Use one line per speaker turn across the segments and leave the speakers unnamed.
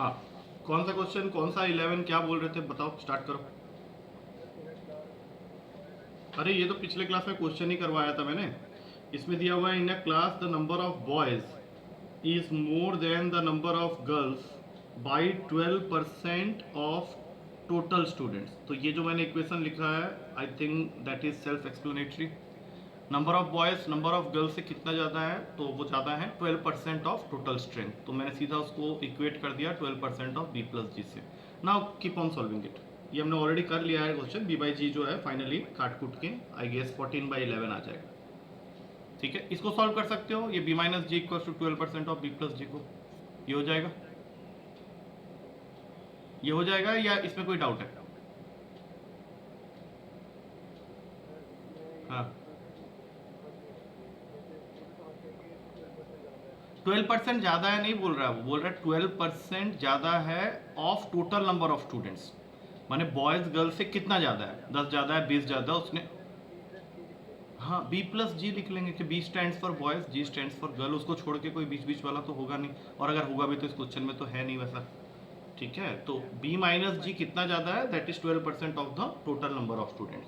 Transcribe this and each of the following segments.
हाँ, कौन सा क्वेश्चन, कौन सा 11, क्या बोल रहे थे बताओ, स्टार्ट करो। अरे ये तो पिछले क्लास में क्वेश्चन ही करवाया था मैंने। इसमें दिया हुआ है in a class the number of boys is more than the number of girls by 12% of total students. तो ये जो मैंने इक्वेशन लिखा है, I think that is self explanatory. Number of boys number of girls से कितना ज़्यादा है, तो वो ज़्यादा है 12% ऑफ टोटल स्ट्रेंथ। तो मैंने सीधा उसको इक्वेट कर दिया 12% ऑफ बी प्लस जी से। Now keep on solving it. ये हमने ऑलरेडी कर लिया है क्वेश्चन। बी बाई जी जो है फाइनली काट कूट के आई गेस 14/11 आ जाएगा। ठीक है, इसको सॉल्व कर सकते हो। ये B minus G equal to 12% of B plus G को, ये हो जाएगा। ये हो जाएगा या इसमें कोई डाउट है? हाँ, 12% ज़्यादा है नहीं बोल रहा है, वो बोल रहा है 12% ज़्यादा है of total number of students. माने बॉयज़ गर्ल्स से कितना ज़्यादा है, 10 ज़्यादा है, 20 ज़्यादा उसने। हाँ, बी प्लस जी लिख लेंगे कि B stands for boys, G stands for girl. उसको छोड़ के कोई बीच बीच वाला तो होगा नहीं, और अगर होगा भी तो इस क्वेश्चन में तो है नहीं वैसा। ठीक है, तो बी माइनस जी कितना ज़्यादा है, that is 12% of the total number of students.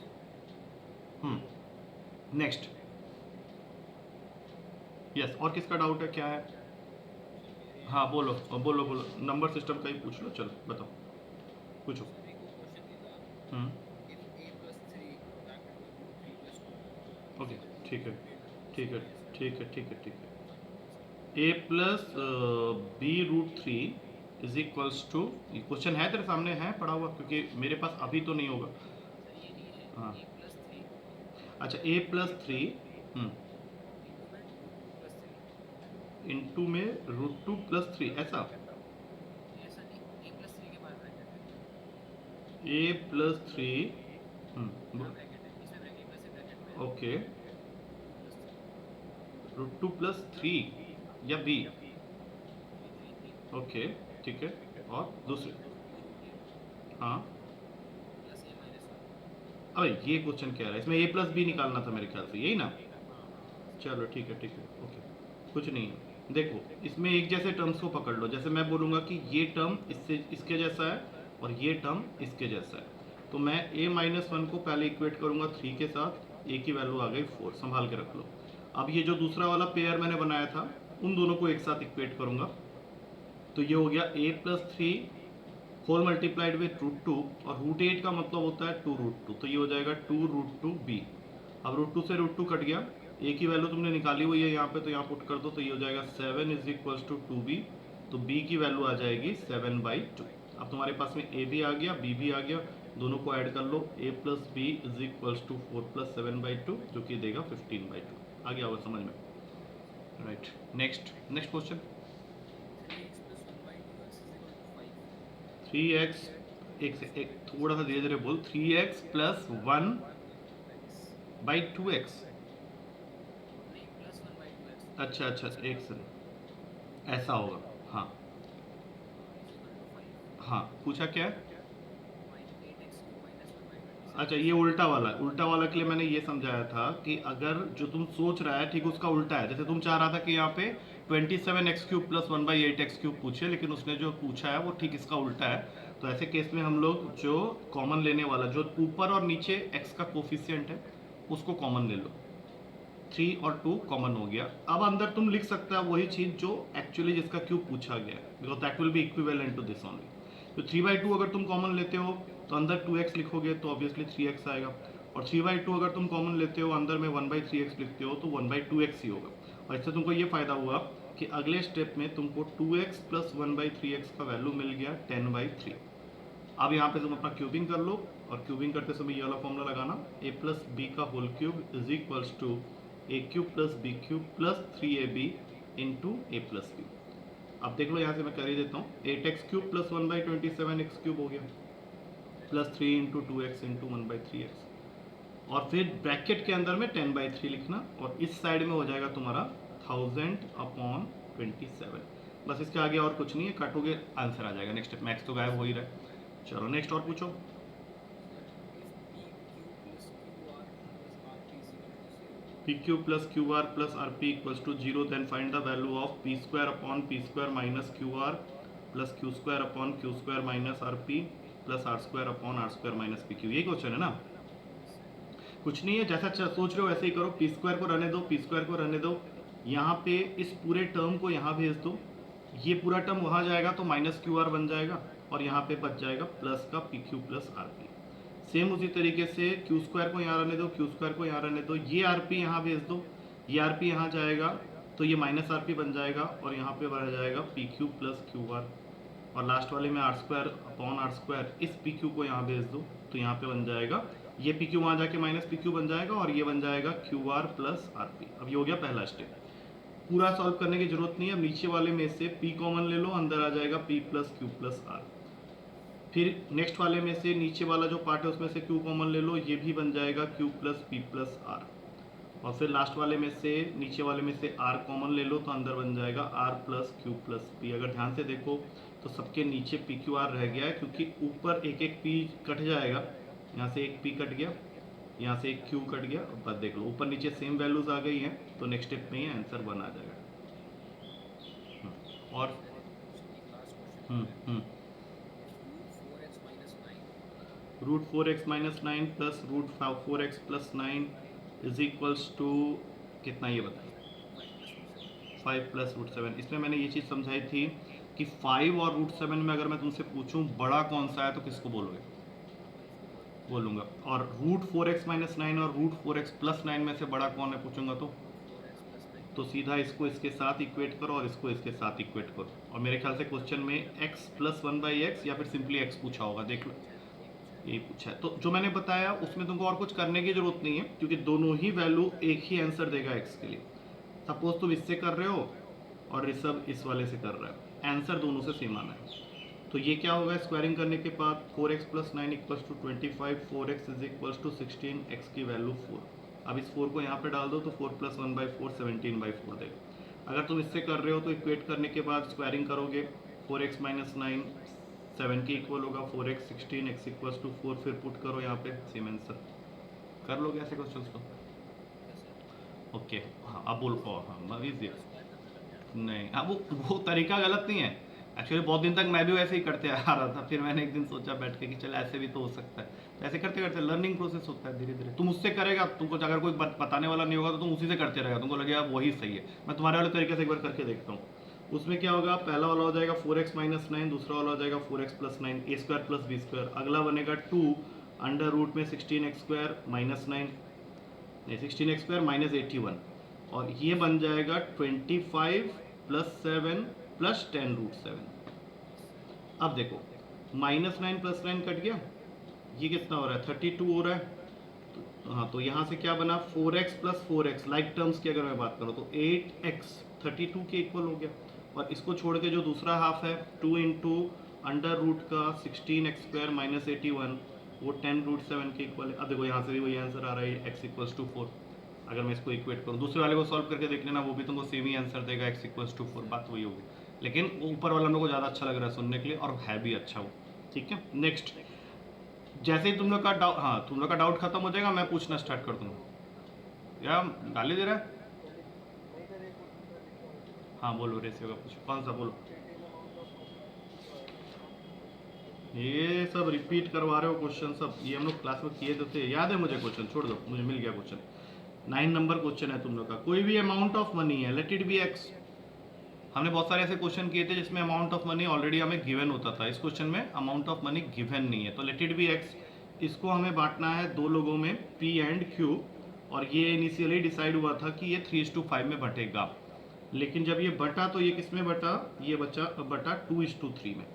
Next. Yes, और किसका डाउट है, क्या है? हाँ बोलो बोलो बोलो, नंबर सिस्टम का ही पूछ लो, चलो बताओ, पूछो। हम्म। ओके, ठीक है ठीक है ठीक है ठीक है ठीक है। A plus B root three is equals to, question है तेरे सामने, है पढ़ा हुआ? क्योंकि मेरे पास अभी तो नहीं होगा। हाँ, अच्छा, ए प्लस थ्री इंटू में रूट टू प्लस थ्री, ऐसा? A plus three. Okay, root two plus three या बी? ओके, ठीक है। और दूसरे? हाँ, अरे ये क्वेश्चन क्या रहा है, इसमें ए प्लस बी निकालना था मेरे ख्याल से, यही ना? चलो ठीक है ओके, कुछ नहीं है। देखो, इसमें एक जैसे टर्म्स को पकड़ लो। जैसे मैं बोलूँगा कि ये टर्म इससे इसके जैसा है और ये टर्म इसके जैसा है, तो मैं a माइनस वन को पहले इक्वेट करूँगा 3 के साथ। a की वैल्यू आ गई 4, संभाल के रख लो। अब ये जो दूसरा वाला पेयर मैंने बनाया था, उन दोनों को एक साथ इक्वेट करूँगा, तो ये हो गया a plus three whole multiplied with root two, और रूट एट का मतलब होता है टू रूट टू, तो ये हो जाएगा टू रूट टू बी। अब रूट टू से रूट टू कट गया, ए की वैल्यू तुमने निकाली हुई है यहाँ पे, तो यहाँ पुट कर दो, तो ये हो जाएगा 7 is equals to two B. तो बी की वैल्यू आ जाएगी 7/2। अब तुम्हारे पास में ए भी आ गया, बी भी आ गया, दोनों को ऐड कर लो। A plus B is equals to 4 plus 7/2, जो कि देगा 15/2। आ गया होगा समझ में? Right, next next question. 3x, एक से एक थोड़ा सा धीरे धीरे बोल। 3x plus 1/2x। अच्छा अच्छा, एक से ऐसा होगा। हाँ हाँ, पूछा क्या है? अच्छा, ये उल्टा वाला के लिए मैंने ये समझाया था कि अगर जो तुम सोच रहा है ठीक उसका उल्टा है। जैसे तुम चाह रहा था कि यहाँ पे 27x³ प्लस 1/8x³ पूछे, लेकिन उसने जो पूछा है वो ठीक इसका उल्टा है। तो ऐसे केस में हम लोग जो कॉमन लेने वाला, जो ऊपर और नीचे x का कोफिशियंट है, उसको कॉमन ले लो। 3 और 2 कॉमन हो गया। अब अंदर तुम लिख सकते हो वही चीज़ जो एक्चुअली जिसका क्यूब पूछा गया है, because that will be equivalent to this only. तो 3/2 अगर तुम कॉमन लेते हो तो अंदर 2x लिखोगे तो ऑब्वियसली 3x आएगा, और 3/2 अगर तुम कॉमन लेते हो अंदर में 1/3x लिखते हो तो 1/2x ही होगा। और इससे तुमको ये फायदा हुआ कि अगले स्टेप में तुमको 2x प्लस 1/3x का वैल्यू मिल गया 10/3। अब यहाँ पे तुम अपना क्यूबिंग कर लो, और क्यूबिंग करते समय ये वाला फॉर्मूला लगाना, a प्लस बी का whole cube is equals to a³ plus b³ plus 3ab into A plus B. अब देख लो यहाँ से मैं कर ही देता हूँ, 8x³ प्लस 1/27x³ हो गया, plus 3 into 2x into 1/3x, और फिर ब्रैकेट के अंदर में 10/3 लिखना, और इस साइड में हो जाएगा तुम्हारा 1000/27। बस इसके आगे और कुछ नहीं है, काटोगे आंसर आ जाएगा। नेक्स्ट मैक्स तो गायब हो ही रहा है। चलो नेक्स्ट और पूछो। PQ plus QR plus RP equals to 0, then find the value of P square upon P square minus QR plus Q square upon Q square minus R P plus R square upon R square minus P Q, यही question है ना? कुछ नहीं है, जैसा सोच रहे हो वैसे ही करो। पी स्क्वायर को रहने दो, पी स्क्वायर को रहने दो, यहाँ पे इस पूरे टर्म को यहाँ भेज दो, ये पूरा टर्म वहाँ जाएगा तो माइनस क्यू आर बन जाएगा और यहाँ पे बच जाएगा प्लस का P Q plus R P. Same उसी तरीके से क्यू स्क्वायर को यहाँ रहने दो, क्यू स्क्वायर को यहाँ रहने दो, ये आर पी यहाँ भेज दो, ये आर पी यहाँ जाएगा तो ये माइनस आर पी बन जाएगा और यहाँ पे बढ़ जाएगा P Q plus Q R, और लास्ट वाले में R square upon R square, इस पी क्यू को यहाँ भेज दो तो यहाँ पे बन जाएगा ये पी क्यू वहाँ जाके माइनस पी क्यू बन जाएगा और ये बन जाएगा Q R plus R P. अब ये हो गया पहला स्टेप। पूरा सॉल्व करने की जरूरत नहीं है, नीचे वाले में से p कॉमन ले लो, अंदर आ जाएगा p plus Q plus R. फिर नेक्स्ट वाले में से नीचे वाला जो पार्ट है उसमें से q कॉमन ले लो, ये भी बन जाएगा q plus p plus R. और फिर लास्ट वाले में से नीचे वाले में से r कॉमन ले लो तो अंदर बन जाएगा r plus Q plus P. अगर ध्यान से देखो तो सबके नीचे पी क्यू आर रह गया है क्योंकि ऊपर एक एक p कट जाएगा, यहाँ से एक p कट गया, यहाँ से एक q कट गया। बस देख लो ऊपर नीचे सेम वैल्यूज आ गई हैं तो नेक्स्ट स्टेप में ही आंसर बन आ जाएगा। और root 4x minus 9 plus root 4x plus 9 is equals to कितना, ये बताइए? 5 प्लस रूट 7। इसमें मैंने ये चीज़ समझाई थी कि 5 और रूट 7 में अगर मैं तुमसे पूछूं बड़ा कौन सा है तो किसको बोलोगे? बोलूंगा। और रूट 4x माइनस 9 और रूट 4x प्लस 9 में से बड़ा कौन है पूछूंगा तो सीधा इसको इसके साथ इक्वेट करो और इसको इसके साथ इक्वेट करो। और मेरे ख्याल से क्वेश्चन में x प्लस 1/x या फिर सिंपली x पूछा होगा, देख लो यही पूछा है। तो जो मैंने बताया उसमें तुमको और कुछ करने की जरूरत नहीं है क्योंकि दोनों ही वैल्यू एक ही आंसर देगा x के लिए। सपोज तुम इससे कर रहे हो और ऋषभ इस वाले से कर रहे हो, आंसर दोनों से सेम आना है। तो ये क्या होगा, स्क्वायरिंग करने के बाद 4x plus 9 equals to 25, 4x is equals to 16, x की वैल्यू 4। अब इस 4 को यहाँ पे डाल दो तो 4 प्लस 1/4 17/4 देगा। अगर तुम इससे कर रहे हो तो इक्वेट करने के बाद स्क्वायरिंग करोगे, 4x माइनस 9 7 के इक्वल होगा, 4x 16, x इक्वल्स टू 4, फिर पुट करो यहाँ पे सेम आंसर। कर लोगे ऐसे क्वेश्चंस को? ओके हाँ अब बोल पाओ। हाँ नहीं हाँ वो तरीका गलत नहीं है एक्चुअली। बहुत दिन तक मैं भी वैसे ही करते आ रहा था, फिर मैंने एक दिन सोचा बैठ के कि चल ऐसे भी तो हो सकता है। तो ऐसे करते करते लर्निंग प्रोसेस होता है धीरे धीरे। तुम उससे करेगा, तुमको अगर कोई बताने वाला नहीं होगा तो तुम उसी से करते रहेगा, तुमको लगेगा वही सही है। मैं तुम्हारे वाले तरीके से एक बार करके देखता हूँ। उसमें क्या होगा, पहला वाला हो जाएगा 4x माइनस 9, दूसरा वाला हो जाएगा 4x plus 9 a square plus b square, अगला बनेगा 2 अंडर रूट में 16x square minus 9 16x square minus 81, और ये बन जाएगा 25 प्लस 7 प्लस 10 रूट 7। अब देखो माइनस 9 प्लस 9 कट गया, ये कितना हो रहा है 32 हो रहा है। तो हाँ तो यहाँ से क्या बना 4x plus 4x, like terms की अगर मैं बात करूँ तो 8x 32 के इक्वल हो गया। और इसको छोड़ के जो दूसरा हाफ है 2 इंटू अंडर रूट का 16x स्क्वायर माइनस 81 वो 10 रूट 7 के इक्वल है। अब देखो यहाँ से भी वही आंसर आ रहा है x इक्वल्स टू 4। अगर मैं इसको इक्वेट करूँ दूसरे वाले को सॉल्व करके देख लेना, वो भी तुमको सेम ही आंसर देगा x इक्वल्स टू 4, बात वही होगी। लेकिन ऊपर वाला मेरे को ज़्यादा अच्छा लग रहा है सुनने के लिए और है भी अच्छा वो। ठीक है नेक्स्ट, जैसे ही तुम लोग का डाउट, हाँ तुम लोग का डाउट खत्म हो जाएगा मैं पूछना स्टार्ट कर दूंगा। या गाली दे रहा है? हाँ बोलो रेसियो का पूछो, कौन सा बोलो। ये सब रिपीट करवा रहे हो क्वेश्चन सब, ये हम लोग क्लास में किए तो थे, याद है मुझे क्वेश्चन, छोड़ दो मुझे मिल गया क्वेश्चन। 9 नंबर क्वेश्चन है तुम लोग का, कोई भी अमाउंट ऑफ मनी है, लेट इट बी एक्स। हमने बहुत सारे ऐसे क्वेश्चन किए थे जिसमें अमाउंट ऑफ मनी ऑलरेडी हमें गिवन होता था, इस क्वेश्चन में अमाउंट ऑफ मनी गिवन नहीं है। तो लेट इट बी एक्स, इसको हमें बांटना है दो लोगों में P एंड Q, और ये इनिशियली डिसाइड हुआ था कि ये 3:5 में बटेगा। लेकिन जब ये बटा तो ये किस में बटा, ये बटा 2:3 में।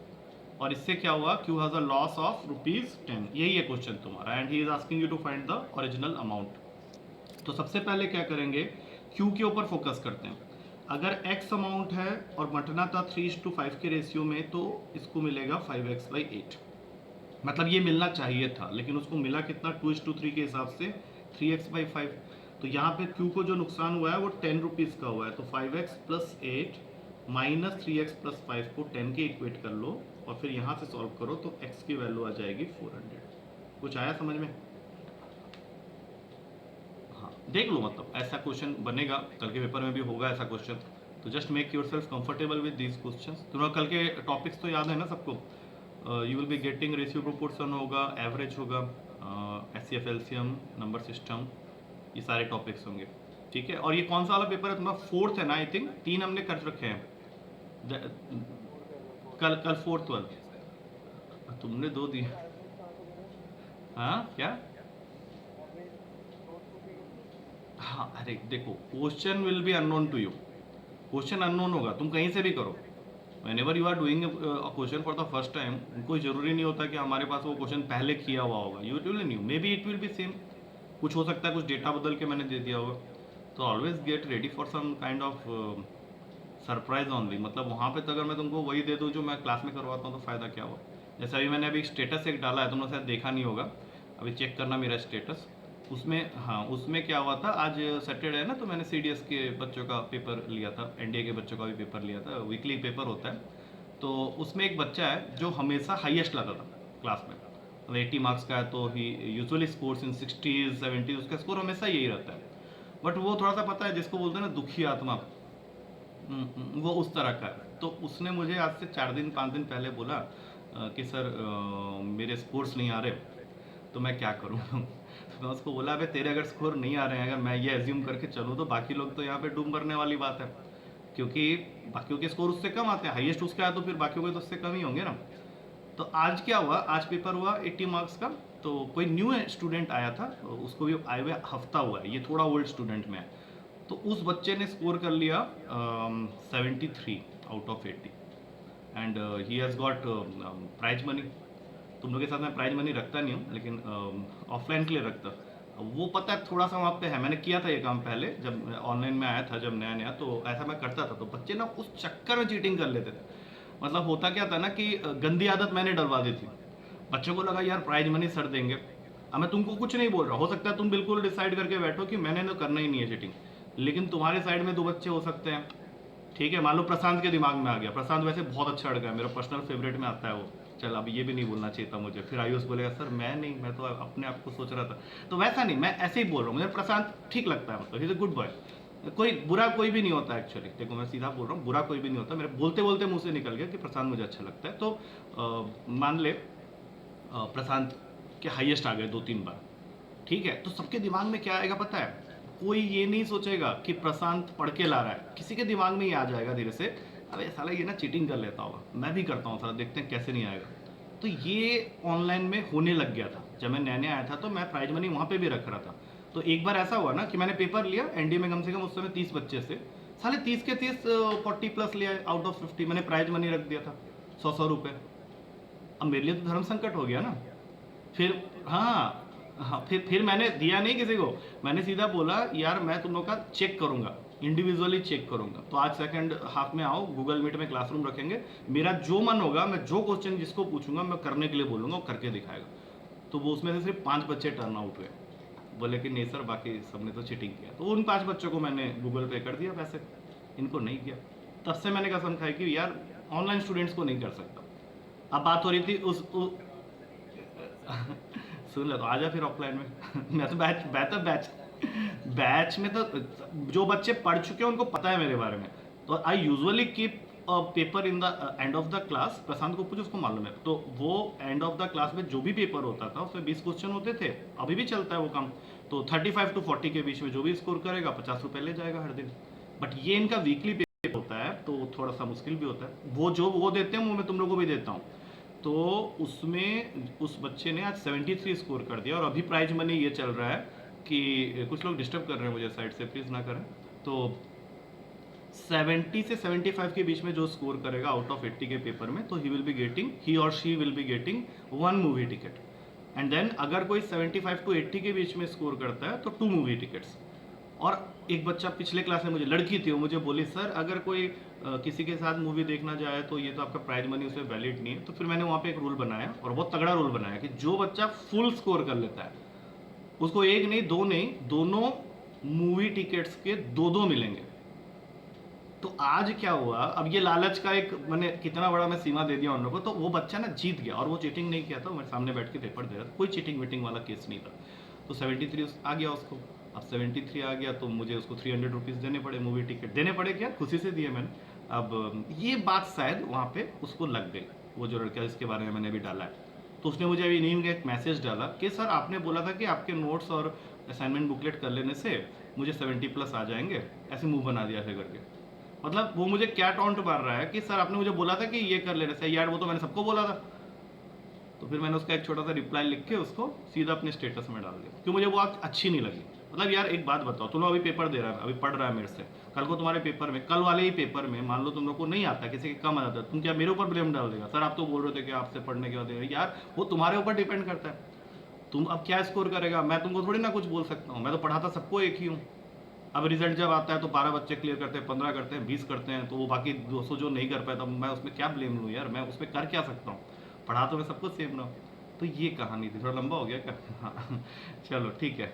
और इससे क्या हुआ, Q has a loss of ₹10। यही है क्वेश्चन तुम्हारा, and he is asking you to find the original amount. तो सबसे पहले क्या करेंगे, Q के ऊपर फोकस करते हैं। अगर x अमाउंट है और बंटना था 3:5 के रेशियो में, तो इसको मिलेगा 5x/8, मतलब ये मिलना चाहिए था, लेकिन उसको मिला कितना 2:3 के हिसाब से 3x/5। तो यहाँ पे Q को जो नुकसान हुआ है वो 10 रुपीज़ का हुआ है। तो 5x plus 8 minus 3x plus 5 को 10 के इक्वेट कर लो और फिर यहाँ से सॉल्व करो तो x की वैल्यू आ जाएगी 400। कुछ आया समझ में? हाँ देख लो, मतलब ऐसा क्वेश्चन बनेगा, कल के पेपर में भी होगा ऐसा क्वेश्चन, तो just make your self comfortable with these question. तुम्हारा कल के टॉपिक्स तो याद है ना सबको? You will be getting ratio proportion होगा, एवरेज होगा, एचसीएफ एलसीएम, नंबर सिस्टम, ये सारे टॉपिक्स होंगे, ठीक है। और ये कौन सा वाला पेपर है तुम्हारा? फोर्थ है ना? आई थिंक 3 हमने कर रखे हैं। कल कल फोर्थ वाला तुमने 2 दिए। हाँ क्या? हाँ अरे देखो, question will be unknown to you, question unknown होगा, तुम कहीं से भी करो। whenever you are doing a question for the first time, कोई ज़रूरी नहीं होता कि हमारे पास वो क्वेश्चन पहले किया हुआ होगा। You will new, may be it will be same, कुछ हो सकता है कुछ डेटा बदल के मैंने दे दिया होगा। तो always get ready for some kind of surprise only. मतलब वहाँ पे तो अगर मैं तुमको वही दे दूँ जो मैं क्लास में करवाता हूँ तो फ़ायदा क्या हुआ? जैसे अभी मैंने अभी स्टेटस एक डाला है, तुमने शायद देखा नहीं होगा, अभी चेक करना मेरा स्टेटस। उसमें हाँ, उसमें क्या हुआ था, आज सैटरडे है ना, तो मैंने सीडीएस के बच्चों का पेपर लिया था, एनडीए के बच्चों का भी पेपर लिया था, वीकली पेपर होता है। तो उसमें एक बच्चा है जो हमेशा हाईएस्ट लाता था क्लास में, मतलब 80 मार्क्स का है तो ही यूजुअली स्कोर्स इन 60s 70s, उसका स्कोर हमेशा यही रहता है। बट वो थोड़ा सा पता है, जिसको बोलते हैं ना दुखी आत्मा, वो उस तरह का है। तो उसने मुझे आज से 4 दिन 5 दिन पहले बोला कि सर मेरे स्कोर्स नहीं आ रहे, तो मैं क्या करूँ? तो मैं उसको बोला, अबे तेरे अगर स्कोर नहीं आ रहे हैं, अगर मैं ये एज्यूम करके चलूँ तो बाकी लोग तो यहाँ पे डूब मरने वाली बात है, क्योंकि बाकियों के स्कोर उससे कम आते हैं, हाईएस्ट उसका है तो फिर बाकियों के तो उससे कम ही होंगे ना। तो आज क्या हुआ, आज पेपर हुआ 80 मार्क्स का, तो कोई न्यू स्टूडेंट आया था, उसको भी आए हुए हफ्ता हुआ है, ये थोड़ा ओल्ड स्टूडेंट में है। तो उस बच्चे ने स्कोर कर लिया 73 out of 80 and he has got prize money. तुम लोग के साथ मैं प्राइज मनी रखता नहीं हूँ, लेकिन ऑफलाइन के लिए रखता। वो पता है थोड़ा सा वहाँ पे है, मैंने किया था ये काम पहले जब ऑनलाइन में आया था, जब नया नया, तो ऐसा मैं करता था। तो बच्चे ना उस चक्कर में चीटिंग कर लेते थे। मतलब होता क्या था ना कि गंदी आदत मैंने डलवा दी थी, बच्चों को लगा यार प्राइज मनी सर देंगे। अब मैं तुमको कुछ नहीं बोल रहा, हो सकता है तुम बिल्कुल डिसाइड करके बैठो कि मैंने तो करना ही नहीं है चीटिंग, लेकिन तुम्हारे साइड में 2 बच्चे हो सकते हैं, ठीक है। मान लो प्रशांत के दिमाग में आ गया, प्रशांत वैसे बहुत अच्छा लड़का है, मेरा पर्सनल फेवरेट में आता है वो, चल अब ये भी नहीं बोलना चाहिए था मुझे, फिर आयुष बोलेगा सर मैं नहीं, मैं तो अपने आप को सोच रहा था। तो वैसा नहीं, मैं ऐसे ही बोल रहा हूँ, मुझे प्रशांत ठीक लगता है, मतलब he is a good boy. कोई बुरा कोई भी नहीं होता एक्चुअली, देखो मैं सीधा बोल रहा हूँ, बुरा कोई भी नहीं होता, मेरे बोलते बोलते मुंह से निकल गया कि प्रशांत मुझे अच्छा लगता है। तो मान ले प्रशांत के हाईएस्ट आ गए 2-3 बार, ठीक है। तो सबके दिमाग में क्या आएगा पता है? कोई ये नहीं सोचेगा कि प्रशांत पढ़ के ला रहा है, किसी के दिमाग में ये आ जाएगा धीरे से, अबे साला ये ना चीटिंग कर लेता होगा, मैं भी करता हूँ साला, देखते हैं कैसे नहीं आएगा। तो ये ऑनलाइन में होने लग गया था। जब मैं नया नया आया था तो मैं प्राइज मनी वहाँ पे भी रख रहा था। तो एक बार ऐसा हुआ ना कि मैंने पेपर लिया एनडीए में, कम से कम उस समय 30 बच्चे से, साले 30 के 30 40 प्लस लिया आउट ऑफ 50, मैंने प्राइज मनी रख दिया था 100 रुपये। अब मेरे लिए तो धर्म संकट हो गया ना। फिर हाँ हाँ, फिर मैंने दिया नहीं किसी को, मैंने सीधा बोला यार मैं तुम लोग का चेक करूंगा, इंडिविजुअली चेक करूंगा। तो आज सेकंड हाफ में आओ, गूगल मीट में क्लासरूम रखेंगे, मेरा जो मन होगा, मैं जो क्वेश्चन जिसको पूछूंगा मैं करने के लिए बोलूंगा, वो करके दिखाएगा। तो वो उसमें से सिर्फ 5 बच्चे टर्न आउट हुए, बोले कि नहीं सर बाकी सबने तो चीटिंग किया। तो उन 5 बच्चों को मैंने गूगल पे कर दिया पैसे, इनको नहीं किया। तब से मैंने कसम खाई कि यार ऑनलाइन स्टूडेंट्स को नहीं कर सकता। अब बात हो रही थी सुन ले तो आजा फिर ऑफलाइन में। मैं तो बैच में तो जो बच्चे पढ़ चुके हैं उनको पता है मेरे बारे में। तो I usually keep paper in the end of the class, Prashant को पूछो उसको मालूम है। तो वो एंड ऑफ द क्लास में जो भी पेपर होता था उसमें 20 क्वेश्चन होते थे, अभी भी चलता है वो काम। तो 35 to 40 के बीच में जो भी स्कोर करेगा 50 रुपये ले जाएगा हर दिन। बट ये इनका वीकली पेपर होता है तो थोड़ा सा मुश्किल भी होता है। वो जो वो देते हैं वो मैं तुम लोगों को भी देता हूँ। तो उसमें उस बच्चे ने आज 73 स्कोर कर दिया, और अभी प्राइज मनी ये चल रहा है कि कुछ लोग डिस्टर्ब कर रहे हैं मुझे साइड से, प्लीज़ ना करें। तो 70 से 75 के बीच में जो स्कोर करेगा आउट ऑफ 80 के पेपर में, तो ही और she will be getting 1 movie ticket. And then अगर कोई 75 to 80 के बीच में स्कोर करता है तो 2 मूवी टिकट्स। और एक बच्चा पिछले क्लास में, मुझे लड़की थी, वो मुझे बोली सर अगर कोई किसी के साथ मूवी देखना जाए तो ये तो आपका प्राइज मनी उसमें वैलिड नहीं है। तो फिर मैंने वहाँ पे एक रूल बनाया, और बहुत तगड़ा रूल बनाया, कि जो बच्चा फुल स्कोर कर लेता है उसको 1 नहीं 2 नहीं, दोनों मूवी टिकट्स के 2-2 मिलेंगे। तो आज क्या हुआ, अब ये लालच का एक मैंने कितना बड़ा मैं सीमा दे दिया उन लोगों को। तो वो बच्चा ना जीत गया, और वो चीटिंग नहीं किया था, मेरे सामने बैठ के पेपर दे रहा था, कोई चीटिंग वीटिंग वाला केस नहीं था। तो 73 आ गया उसको। अब 73 आ गया तो मुझे उसको 300 रुपीज़ देने पड़े, मूवी टिकट देने पड़े, क्या खुशी से दिए मैंने। अब ये बात शायद वहाँ पे उसको लग गई, वो जो लड़का जिसके बारे में मैंने अभी डाला है, तो उसने मुझे अभी नीम का एक मैसेज डाला कि सर आपने बोला था कि आपके नोट्स और असाइनमेंट बुकलेट कर लेने से मुझे 70+ आ जाएंगे, ऐसे मुंह बना दिया ऐसे करके। मतलब वो मुझे क्या टॉन्ट मार रहा है कि सर आपने मुझे बोला था कि ये कर लेने से, यार वो तो मैंने सबको बोला था। तो फिर मैंने उसका एक छोटा सा रिप्लाई लिख के उसको सीधा अपने स्टेटस में डाल दिया, क्यों मुझे वो बात अच्छी नहीं लगी। मतलब यार एक बात बताओ, तुम लोग अभी पेपर दे रहा है, अभी पढ़ रहा है मेरे से, कल को तुम्हारे पेपर में, कल वाले ही पेपर में मान लो तुम लोग को नहीं आता, किसी के कम आ जाता है, तुम क्या मेरे ऊपर ब्लेम डाल देगा, सर आप तो बोल रहे थे कि आपसे पढ़ने के बाद यार वो तुम्हारे ऊपर डिपेंड करता है, तुम अब क्या स्कोर करेगा, मैं तुमको थोड़ी ना कुछ बोल सकता हूँ, मैं तो पढ़ाता सबको एक ही हूँ। अब रिजल्ट जब आता है तो 12 बच्चे क्लियर करते हैं, 15 करते हैं, 20 करते हैं, तो वो बाकी 200 जो नहीं कर पाए, तब मैं उसमें क्या ब्लेम लूँ यार, मैं उसमें कर क्या सकता हूँ, पढ़ा तो मैं सबको सेम रहा हूँ। तो ये कहानी थी, थोड़ा लंबा हो गया क्या? हाँ चलो ठीक है।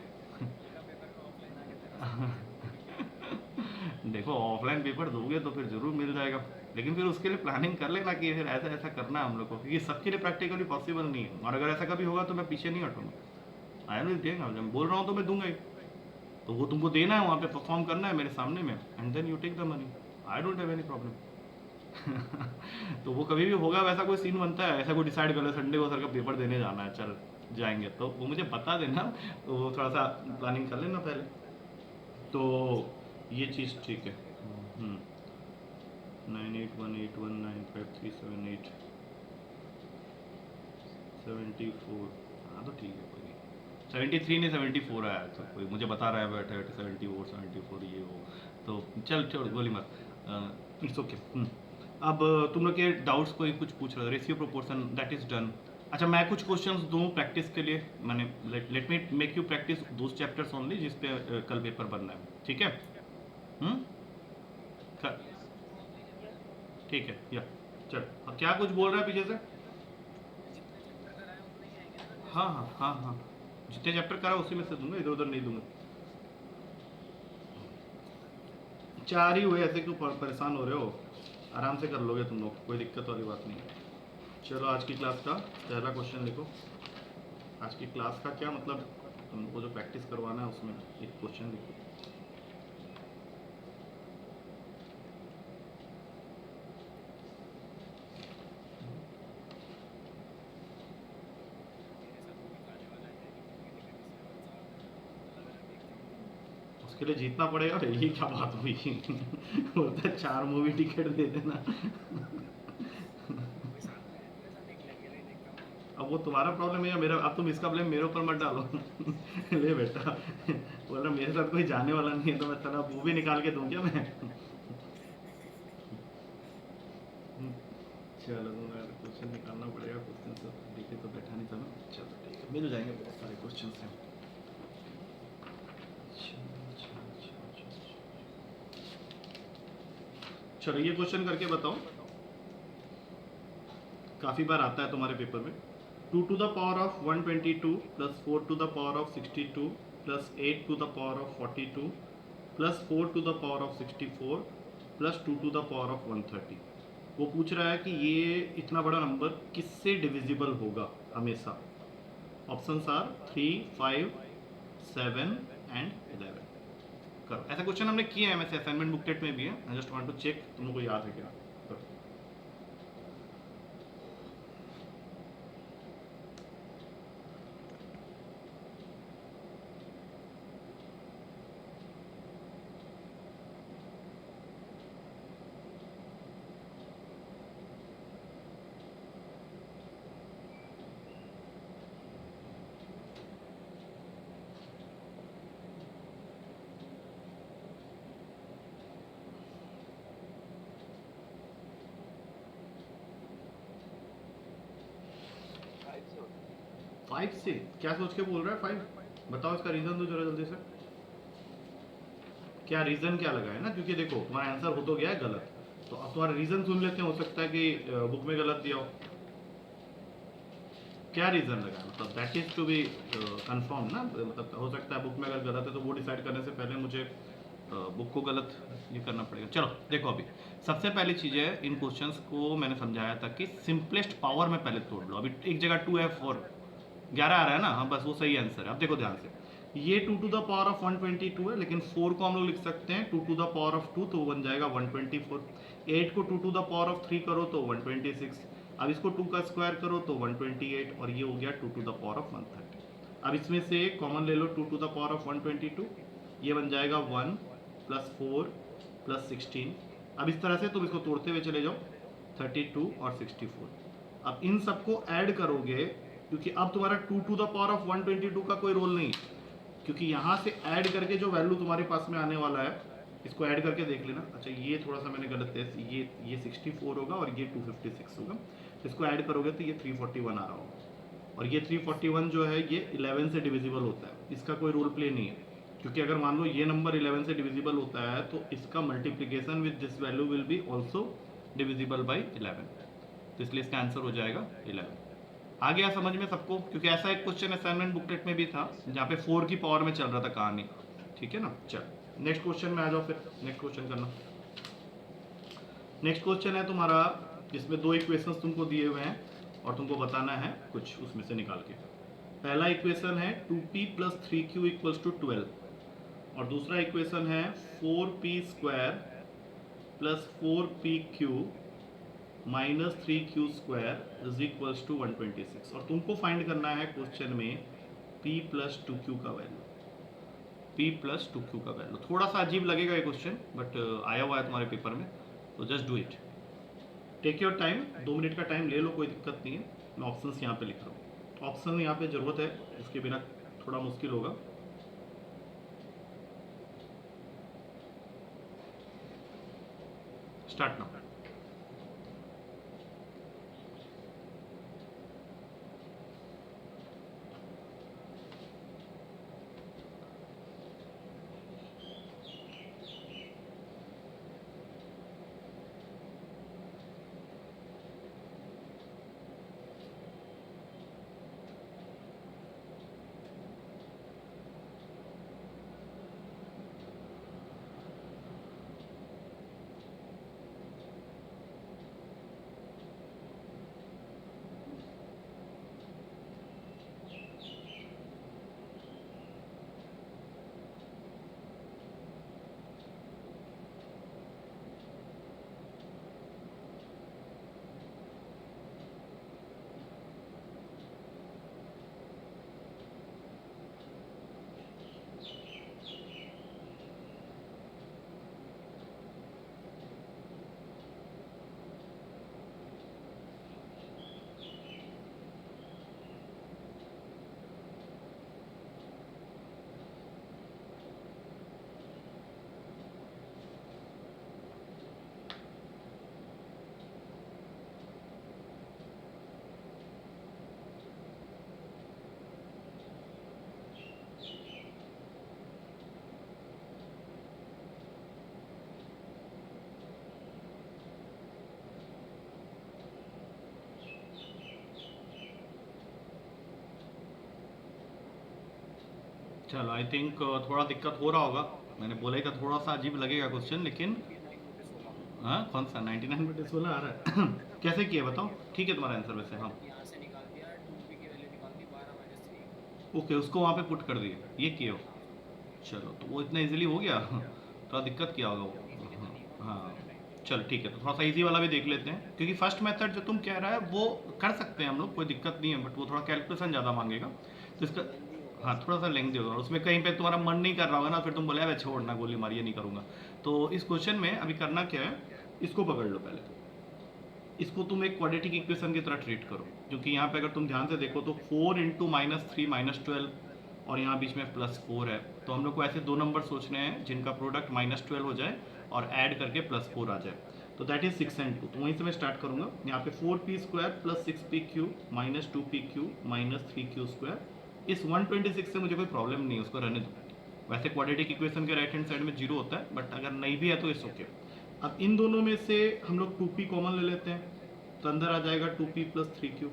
देखो ऑफलाइन पेपर दोगे तो फिर जरूर मिल जाएगा, लेकिन फिर उसके लिए प्लानिंग कर लेना कि फिर ऐसा ऐसा करना है हम लोग को, क्योंकि सबके लिए प्रैक्टिकली पॉसिबल नहीं है, और अगर ऐसा कभी होगा तो मैं पीछे नहीं हटूंगा, आई विल देगा, जब बोल रहा हूँ तो मैं दूंगा ही। तो वो तुमको देना है, वहाँ पे परफॉर्म करना है मेरे सामने में, and then you take the money, I don't have any problem. तो वो कभी भी होगा, वैसा कोई सीन बनता है, ऐसा कोई डिसाइड कर लो संडे को सर का पेपर देने जाना है, चल जाएंगे, तो वो मुझे बता देना, तो वो थोड़ा सा प्लानिंग कर लेना पहले, तो ये चीज़ ठीक है। 9818195378 74, हाँ तो ठीक है, कोई नहीं, 73 नहीं 74 आया, तो कोई मुझे बता रहा है बैठे बैठे 74 ये वो, तो चल छोड़ गोली मत, इट्स ओके। अब तुम लोग के डाउट्स कोई कुछ पूछ रहे हो, ratio proportion that is done. अच्छा मैं कुछ क्वेश्चंस दूं प्रैक्टिस के लिए, मैंने let me make you practice those chapters only जिस पे कल पेपर बनना है, ठीक है? हम्म ठीक है, या चल, अब क्या कुछ बोल रहा है पीछे से? हाँ हाँ हाँ हाँ, जितने चैप्टर करा उसी में से दूंगा, इधर उधर नहीं दूंगा। 4 ही हुए, ऐसे क्यों परेशान हो रहे हो, आराम से कर लोगे तुम लोग, कोई दिक्कत वाली बात नहीं है। चलो आज की क्लास का पहला क्वेश्चन लिखो, आज की क्लास का क्या मतलब, तुमको जो प्रैक्टिस करवाना है उसमें एक क्वेश्चन लिखो। उसके लिए जीतना पड़ेगा, ये क्या बात हुई? बोलता है 4 मूवी टिकट दे देना। अब वो तुम्हारा प्रॉब्लम है या मेरा, अब तुम इसका ब्लेम मेरे ऊपर मत डालो। ले बेटा, बोल रहा मेरे साथ कोई जाने वाला नहीं है तो मैं तेरा मूवी निकाल के दूं क्या मैं? चलो क्वेश्चन निकालना पड़ेगा, क्वेश्चन तो देखे तो बैठा नहीं था ना, चलो ठीक है, मिल जाएंगे बहुत सारे क्वेश्चन हैं। चलो ये क्वेश्चन करके बताओ, काफ़ी बार आता है तुम्हारे पेपर में। 2 to the power of 122 plus 4 to the power of 62 plus 8 to the power of 42 plus 4 to the power of 64 plus 2 to the power of 130। वो पूछ रहा है कि ये इतना बड़ा नंबर किससे डिविजिबल होगा हमेशा। Options are 3, 5, 7 and 11। करो, ऐसा क्वेश्चन हमने किया है, वैसे असाइनमेंट बुकलेट में भी है, I just want to check तुम लोग को याद है क्या। करो। 5 से क्या सोच के बोल रहा है 5? बताओ इसका रीजन दो जरा जल्दी से, क्या रीजन क्या लगा है ना, क्योंकि देखो तुम्हारा आंसर हो तो गया है गलत, तो अब तुम्हारा रीजन सुन लेते हैं, हो सकता है कि बुक में गलत दिया हो। क्या रीजन लगा है, मतलब that is to be confirm ना, मतलब हो सकता है बुक में अगर गलत है तो वो डिसाइड करने से पहले मुझे बुक को गलत ये करना पड़ेगा। चलो देखो, अभी सबसे पहली चीज़ है, इन क्वेश्चंस को मैंने समझाया था कि सिंपलेस्ट पावर में पहले तोड़ लो। अभी एक जगह 2 है 4, 11 आ रहा है ना, हाँ बस वो सही आंसर है। अब देखो ध्यान से, ये 2 टू द पावर ऑफ 122 है, लेकिन 4 को हम लोग लिख सकते हैं 2 टू द पावर ऑफ 2, तो वो बन जाएगा 124। 8 को 2 टू द पावर ऑफ 3 करो तो 126। अब इसको 2 का स्क्वायर करो तो 128, और ये हो गया 2 टू द पावर ऑफ 130। अब इसमें से कॉमन ले लो 2 टू द पावर ऑफ 122, ये बन जाएगा 1 प्लस 4 प्लस 16। अब इस तरह से तुम इसको तोड़ते हुए चले जाओ, 32 और 64। अब इन सबको ऐड करोगे, क्योंकि अब तुम्हारा 2 टू द पावर ऑफ 122 का कोई रोल नहीं, क्योंकि यहाँ से ऐड करके जो वैल्यू तुम्हारे पास में आने वाला है, इसको ऐड करके देख लेना। अच्छा, ये थोड़ा सा मैंने गलत है, ये 64 होगा और ये 256 होगा, तो इसको ऐड करोगे तो ये 341 आ रहा होगा। और ये 341 जो है ये 11 से डिविजिबल होता है, इसका कोई रोल प्ले नहीं है, क्योंकि अगर मान लो ये नंबर 11 से डिविजिबल होता है तो इसका multiplication with this value will be also divisible by 11, तो इसलिए इसका आंसर हो जाएगा 11। आ गया समझ में सबको? क्योंकि ऐसा एक क्वेश्चन असाइनमेंट बुकलेट में भी था जहाँ पे 4 की पावर में चल रहा था कहानी, ठीक है ना। चल नेक्स्ट क्वेश्चन में आ जाओ, फिर नेक्स्ट क्वेश्चन करना। नेक्स्ट क्वेश्चन है तुम्हारा, जिसमें 2 इक्वेशंस तुमको दिए हुए हैं और तुमको बताना है कुछ उसमें से निकाल के। पहला इक्वेशन है 2p plus 3q equals to 12, और दूसरा इक्वेशन है 4p square plus 4pq minus 3q square is equals to 126। और तुमको फाइंड करना है क्वेश्चन में p प्लस 2q का वैल्यू, p प्लस 2q का वैल्यू। थोड़ा सा अजीब लगेगा ये क्वेश्चन, बट आया हुआ है तुम्हारे पेपर में, तो just do it, take your time, 2 minute का टाइम ले लो, कोई दिक्कत नहीं है। मैं ऑप्शंस यहाँ पे लिख रहा हूँ, ऑप्शन यहाँ पे ज़रूरत है, उसके बिना थोड़ा मुश्किल होगा। Start now. चलो, आई थिंक थोड़ा दिक्कत हो रहा होगा, मैंने बोला ही था थोड़ा सा अजीब लगेगा क्वेश्चन, लेकिन हाँ कौन सा 99/16 आ रहा है कैसे किया बताओ? ठीक है तुम्हारा आंसर वैसे, हाँ ओके, उसको वहाँ पे पुट कर दिए, ये किए हो। चलो, तो वो इतना इजीली हो गया थोड़ा दिक्कत किया होगा वो, हाँ चल ठीक है, तो थोड़ा सा इजी वाला भी देख लेते हैं, क्योंकि फर्स्ट मेथड जो तुम कह रहा है वो कर सकते हैं हम लोग, कोई दिक्कत नहीं है, बट वो थोड़ा कैलकुलेशन ज़्यादा मांगेगा, तो इसका हाँ थोड़ा सा लेंथी होगा, उसमें कहीं पे तुम्हारा मन नहीं कर रहा होगा ना, फिर तुम बोले अबे छोड़ना गोली मारिए नहीं करूँगा। तो इस क्वेश्चन में अभी करना क्या है, इसको पकड़ लो पहले, इसको तुम एक क्वाड्रेटिक इक्वेशन की तरह ट्रीट करो, क्योंकि यहाँ पे अगर तुम ध्यान से देखो तो 4 इंटू -3 -12 और यहाँ बीच में +4 है, तो हम लोग को ऐसे 2 नंबर सोचने हैं जिनका प्रोडक्ट -12 हो जाए और ऐड करके +4 आ जाए, तो दैट इज 6 and 2। तो वहीं से मैं स्टार्ट करूँगा, यहाँ पे 4p square plus 6pq minus 2pq minus 3q square. इस 126 से मुझे कोई प्रॉब्लम नहीं है, उसको रहने दो। वैसे क्वाड्रेटिक इक्वेशन के राइट हैंड साइड में 0 होता है, बट अगर नहीं भी है तो इट्स ओके। अब इन दोनों में से हम लोग 2p कॉमन ले लेते हैं, तो अंदर आ जाएगा 2p प्लस 3q।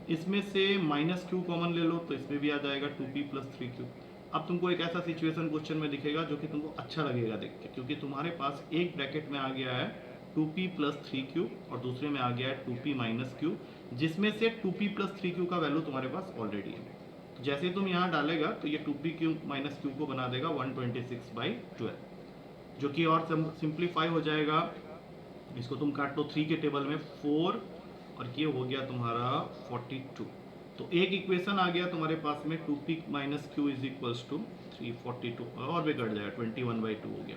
इसमें से -q कॉमन ले लो तो इसमें भी आ जाएगा 2p प्लस 3q। अब तुमको एक ऐसा सिचुएशन क्वेश्चन में दिखेगा जो कि तुमको अच्छा लगेगा देख के, क्योंकि तुम्हारे पास एक ब्रैकेट में आ गया है 2p प्लस 3q और दूसरे में आ गया है 2p माइनस q, जिसमें से 2p प्लस 3q का वैल्यू तुम्हारे पास ऑलरेडी है। जैसे ही तुम यहाँ डालेगा तो ये 2p³ माइनस क्यू को बना देगा 126/12, जो कि और सिंप्लीफाई हो जाएगा। इसको तुम काट लो 3 के टेबल में 4, और ये हो गया तुम्हारा 42। तो एक इक्वेशन आ गया तुम्हारे पास में 2p minus q is equals to 342, और भी कट जाएगा 21/2 हो गया।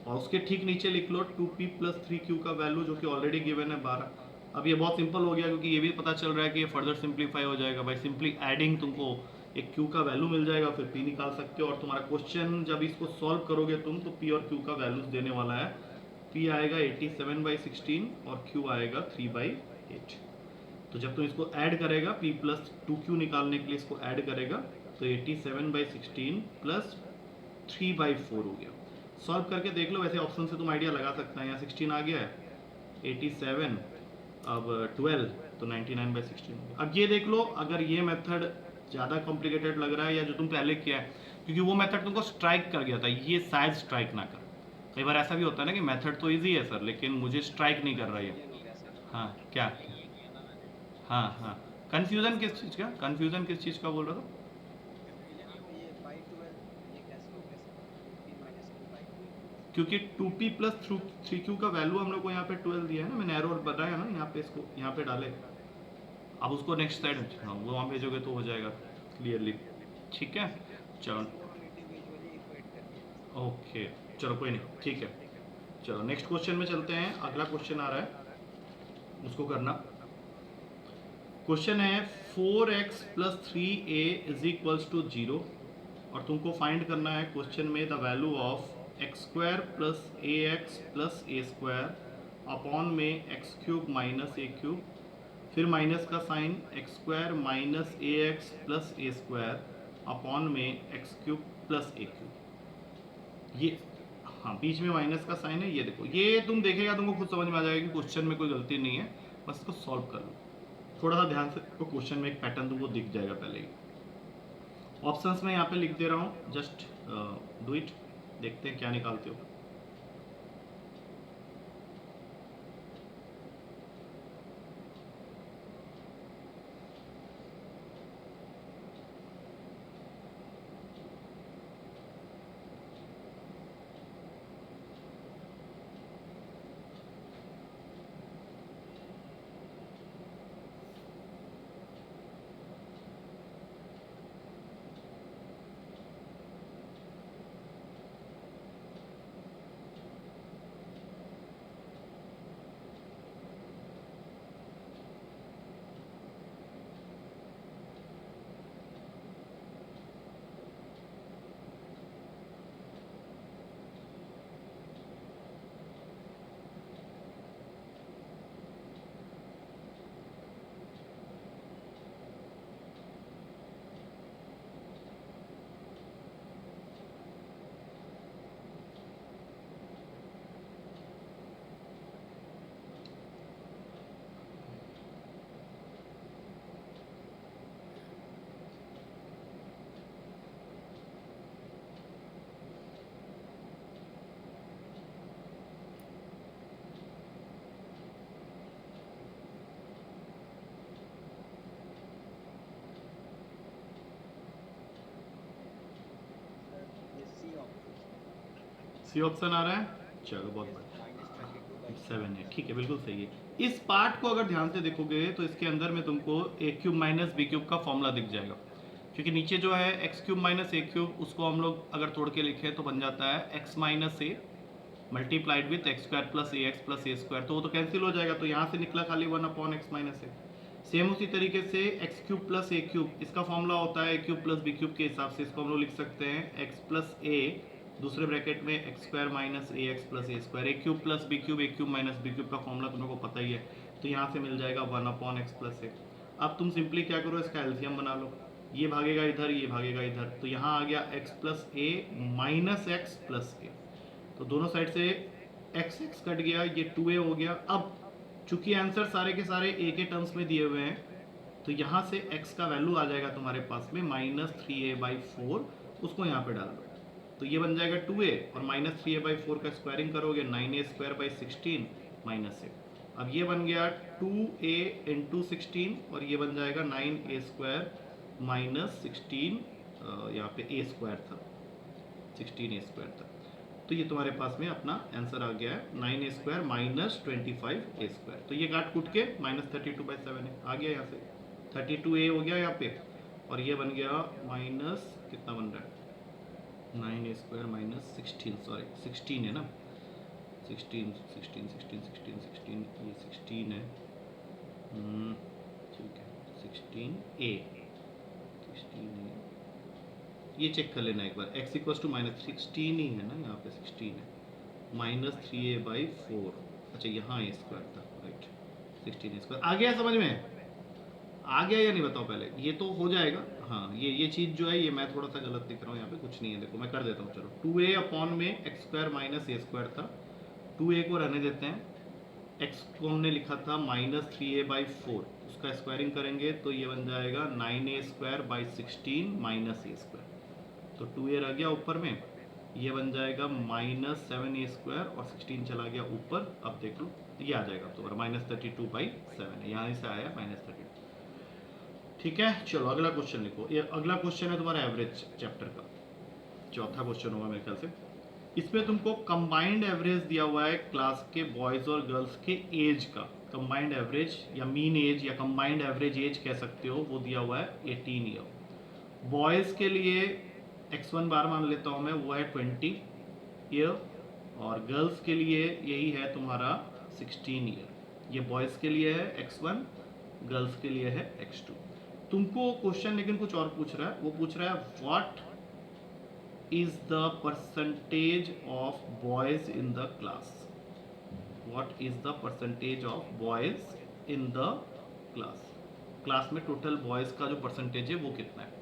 और उसके ठीक नीचे लिख लो 2p प्लस 3q का वैल्यू, जो कि ऑलरेडी गिवन है 12। अब ये बहुत सिंपल हो गया, क्योंकि ये भी पता चल रहा है कि ये फर्दर सिंप्लीफाई हो जाएगा बाई सिंपली एडिंग। तुमको एक q का वैल्यू मिल जाएगा, फिर p निकाल सकते हो। और तुम्हारा क्वेश्चन जब इसको सॉल्व करोगे तुम, तो p और q का वैल्यूज देने वाला है। p आएगा 87/16 और q आएगा 3/8। तो जब तुम इसको ऐड करेगा, p प्लस 2q निकालने के लिए इसको ऐड करेगा, तो 87/16 प्लस 3/4 हो गया। सॉल्व करके देख लो, वैसे ऑप्शन से तुम आइडिया लगा सकते हैं। यहाँ 16 आ गया है, 87, अब 12, तो 99/16 हो गया। अब ये देख लो, अगर ये मेथड ज़्यादा कॉम्प्लिकेटेड लग रहा है या जो तुम पहले किया है, क्योंकि वो मेथड तुमको स्ट्राइक कर गया था, ये शायद स्ट्राइक ना कर। कई बार ऐसा भी होता है ना कि मेथड तो इजी है सर, लेकिन मुझे स्ट्राइक नहीं कर रहा है। हाँ क्या? हाँ हाँ, कंफ्यूजन किस चीज़ का? कंफ्यूजन किस चीज़ का बोल रहा था? क्योंकि 2p प्लस 3q का वैल्यू हम लोग को यहाँ पे 12 दिया है ना, मैंने एरो बताया ना यहाँ पे, इसको यहाँ पे डाले। अब उसको नेक्स्ट साइड, हाँ वो वहाँ भेजोगे तो हो जाएगा क्लियरली। ठीक है, चलो ओके, चलो कोई नहीं, ठीक है। चलो नेक्स्ट क्वेश्चन में चलते हैं। अगला क्वेश्चन आ रहा है, उसको करना। क्वेश्चन है 4x plus 3a is equals to 0, और तुमको फाइंड करना है क्वेश्चन में the value of x² plus ax plus a² upon में x³ माइनस a³, फिर माइनस का sign x² minus ax plus a² upon में x³ प्लस a³। ये हाँ, बीच में माइनस का साइन है, ये देखो। ये तुम देखेगा तुमको खुद समझ में आ जाएगा कि क्वेश्चन में कोई गलती नहीं है, बस इसको सॉल्व कर लो। थोड़ा सा ध्यान से, तो क्वेश्चन में एक पैटर्न तुमको दिख जाएगा पहले ही। ऑप्शंस में यहाँ पे लिख दे रहा हूँ, जस्ट डू इट, देखते हैं क्या निकालते हो। सी ऑप्शन आ रहा है, चलो बहुत बढ़िया, 7 है, ठीक है, बिल्कुल सही है। इस पार्ट को अगर ध्यान से देखोगे तो इसके अंदर में तुमको a³ माइनस b³ का फॉर्मूला दिख जाएगा, क्योंकि नीचे जो है x³ माइनस a³ उसको हम लोग अगर तोड़ के लिखें तो बन जाता है x minus a multiplied with x² plus ax plus a², तो वो तो कैंसिल हो जाएगा, तो यहाँ से निकला खाली 1/x माइनस a। सेम उसी तरीके से x³ प्लस a³, इसका फॉर्मूला होता है a³ प्लस b³ के हिसाब से, इसको हम लोग लिख सकते हैं x प्लस a दूसरे ब्रैकेट में x² minus ax plus a²। a³ plus b³ a³ minus b³ का फॉर्मूला तुम लोग को पता ही है, तो यहाँ से मिल जाएगा 1/x प्लस a। अब तुम सिंपली क्या करो, इसका एलसीएम बना लो, ये भागेगा इधर, ये भागेगा इधर, तो यहाँ आ गया x plus a minus x plus a, तो दोनों साइड से x x कट गया, ये 2a हो गया। अब चूंकि आंसर सारे के सारे a के टर्म्स में दिए हुए हैं, तो यहाँ से x का वैल्यू आ जाएगा तुम्हारे पास में -3a/4, उसको यहाँ पे डाल दो, तो ये बन जाएगा 2a, और -3a/4 का स्क्वायरिंग करोगे 9a²/16 माइनस a। अब ये बन गया 2a इंटू 16, और ये बन जाएगा 9a² माइनस 16 यहाँ पे ए स्क्वायर था, 16 ए स्क्वायर था। तो ये तुम्हारे पास में अपना आंसर आ गया है 9 ए स्क्वायर माइनस 25 ए स्क्वायर। तो ये काट कूट के माइनस 32/7 है, आ गया यहाँ से 32 ए हो गया यहाँ पे, और ये बन गया माइनस कितना बन रहा है 9 ए स्क्वायर माइनस 16, सॉरी 16 है ना, 16 16 16 16 16 ये 16 है, ठीक है 16 ए, 16 ए, ये चेक कर लेना एक बार, x इक्वल्स टू माइनस 16 ही है ना, यहाँ पे 16 है माइनस 3a/4, अच्छा यहाँ ए स्क्वायर था, राइट 16 ए स्क्वायर। आ गया समझ में, आ गया या नहीं बताओ पहले, ये तो हो जाएगा। हाँ ये चीज़ जो है ये मैं थोड़ा सा गलत लिख रहा हूँ, यहाँ पे कुछ नहीं है, देखो मैं कर देता हूँ, चलो 2a अपॉन में एक्स स्क्वायर माइनस ए स्क्वायर था, 2a को रहने देते हैं, x को हमने लिखा था माइनस 3a/4, उसका स्क्वायरिंग करेंगे तो ये बन जाएगा 9a² माइनस ए स्क्वायर, तो 2a रह गया ऊपर में, ये बन जाएगा माइनस 7a² और 16 चला गया ऊपर। अब देख लो ये आ जाएगा तुम्हारा माइनस 32/7, यहाँ से आया माइनस 32। ठीक है चलो अगला क्वेश्चन लिखो, ये अगला क्वेश्चन है तुम्हारा एवरेज चैप्टर का, चौथा क्वेश्चन होगा मेरे ख्याल से। इसमें तुमको कंबाइंड एवरेज दिया हुआ है क्लास के बॉयज और गर्ल्स के एज का, कंबाइंड एवरेज या मीन एज या कंबाइंड एवरेज एज कह सकते हो, वो दिया हुआ है 18 ईयर। बॉयज के लिए x1 बार मान लेता हूँ मैं, वो है 20 ईयर, और गर्ल्स के लिए यही है तुम्हारा 16 ईयर। ये बॉयज के लिए है x1, गर्ल्स के लिए है x2। तुमको क्वेश्चन लेकिन कुछ और पूछ रहा है, वो पूछ रहा है what is the percentage of boys in the class, what is the percentage of boys in the class, class में टोटल बॉयज का जो परसेंटेज है वो कितना है।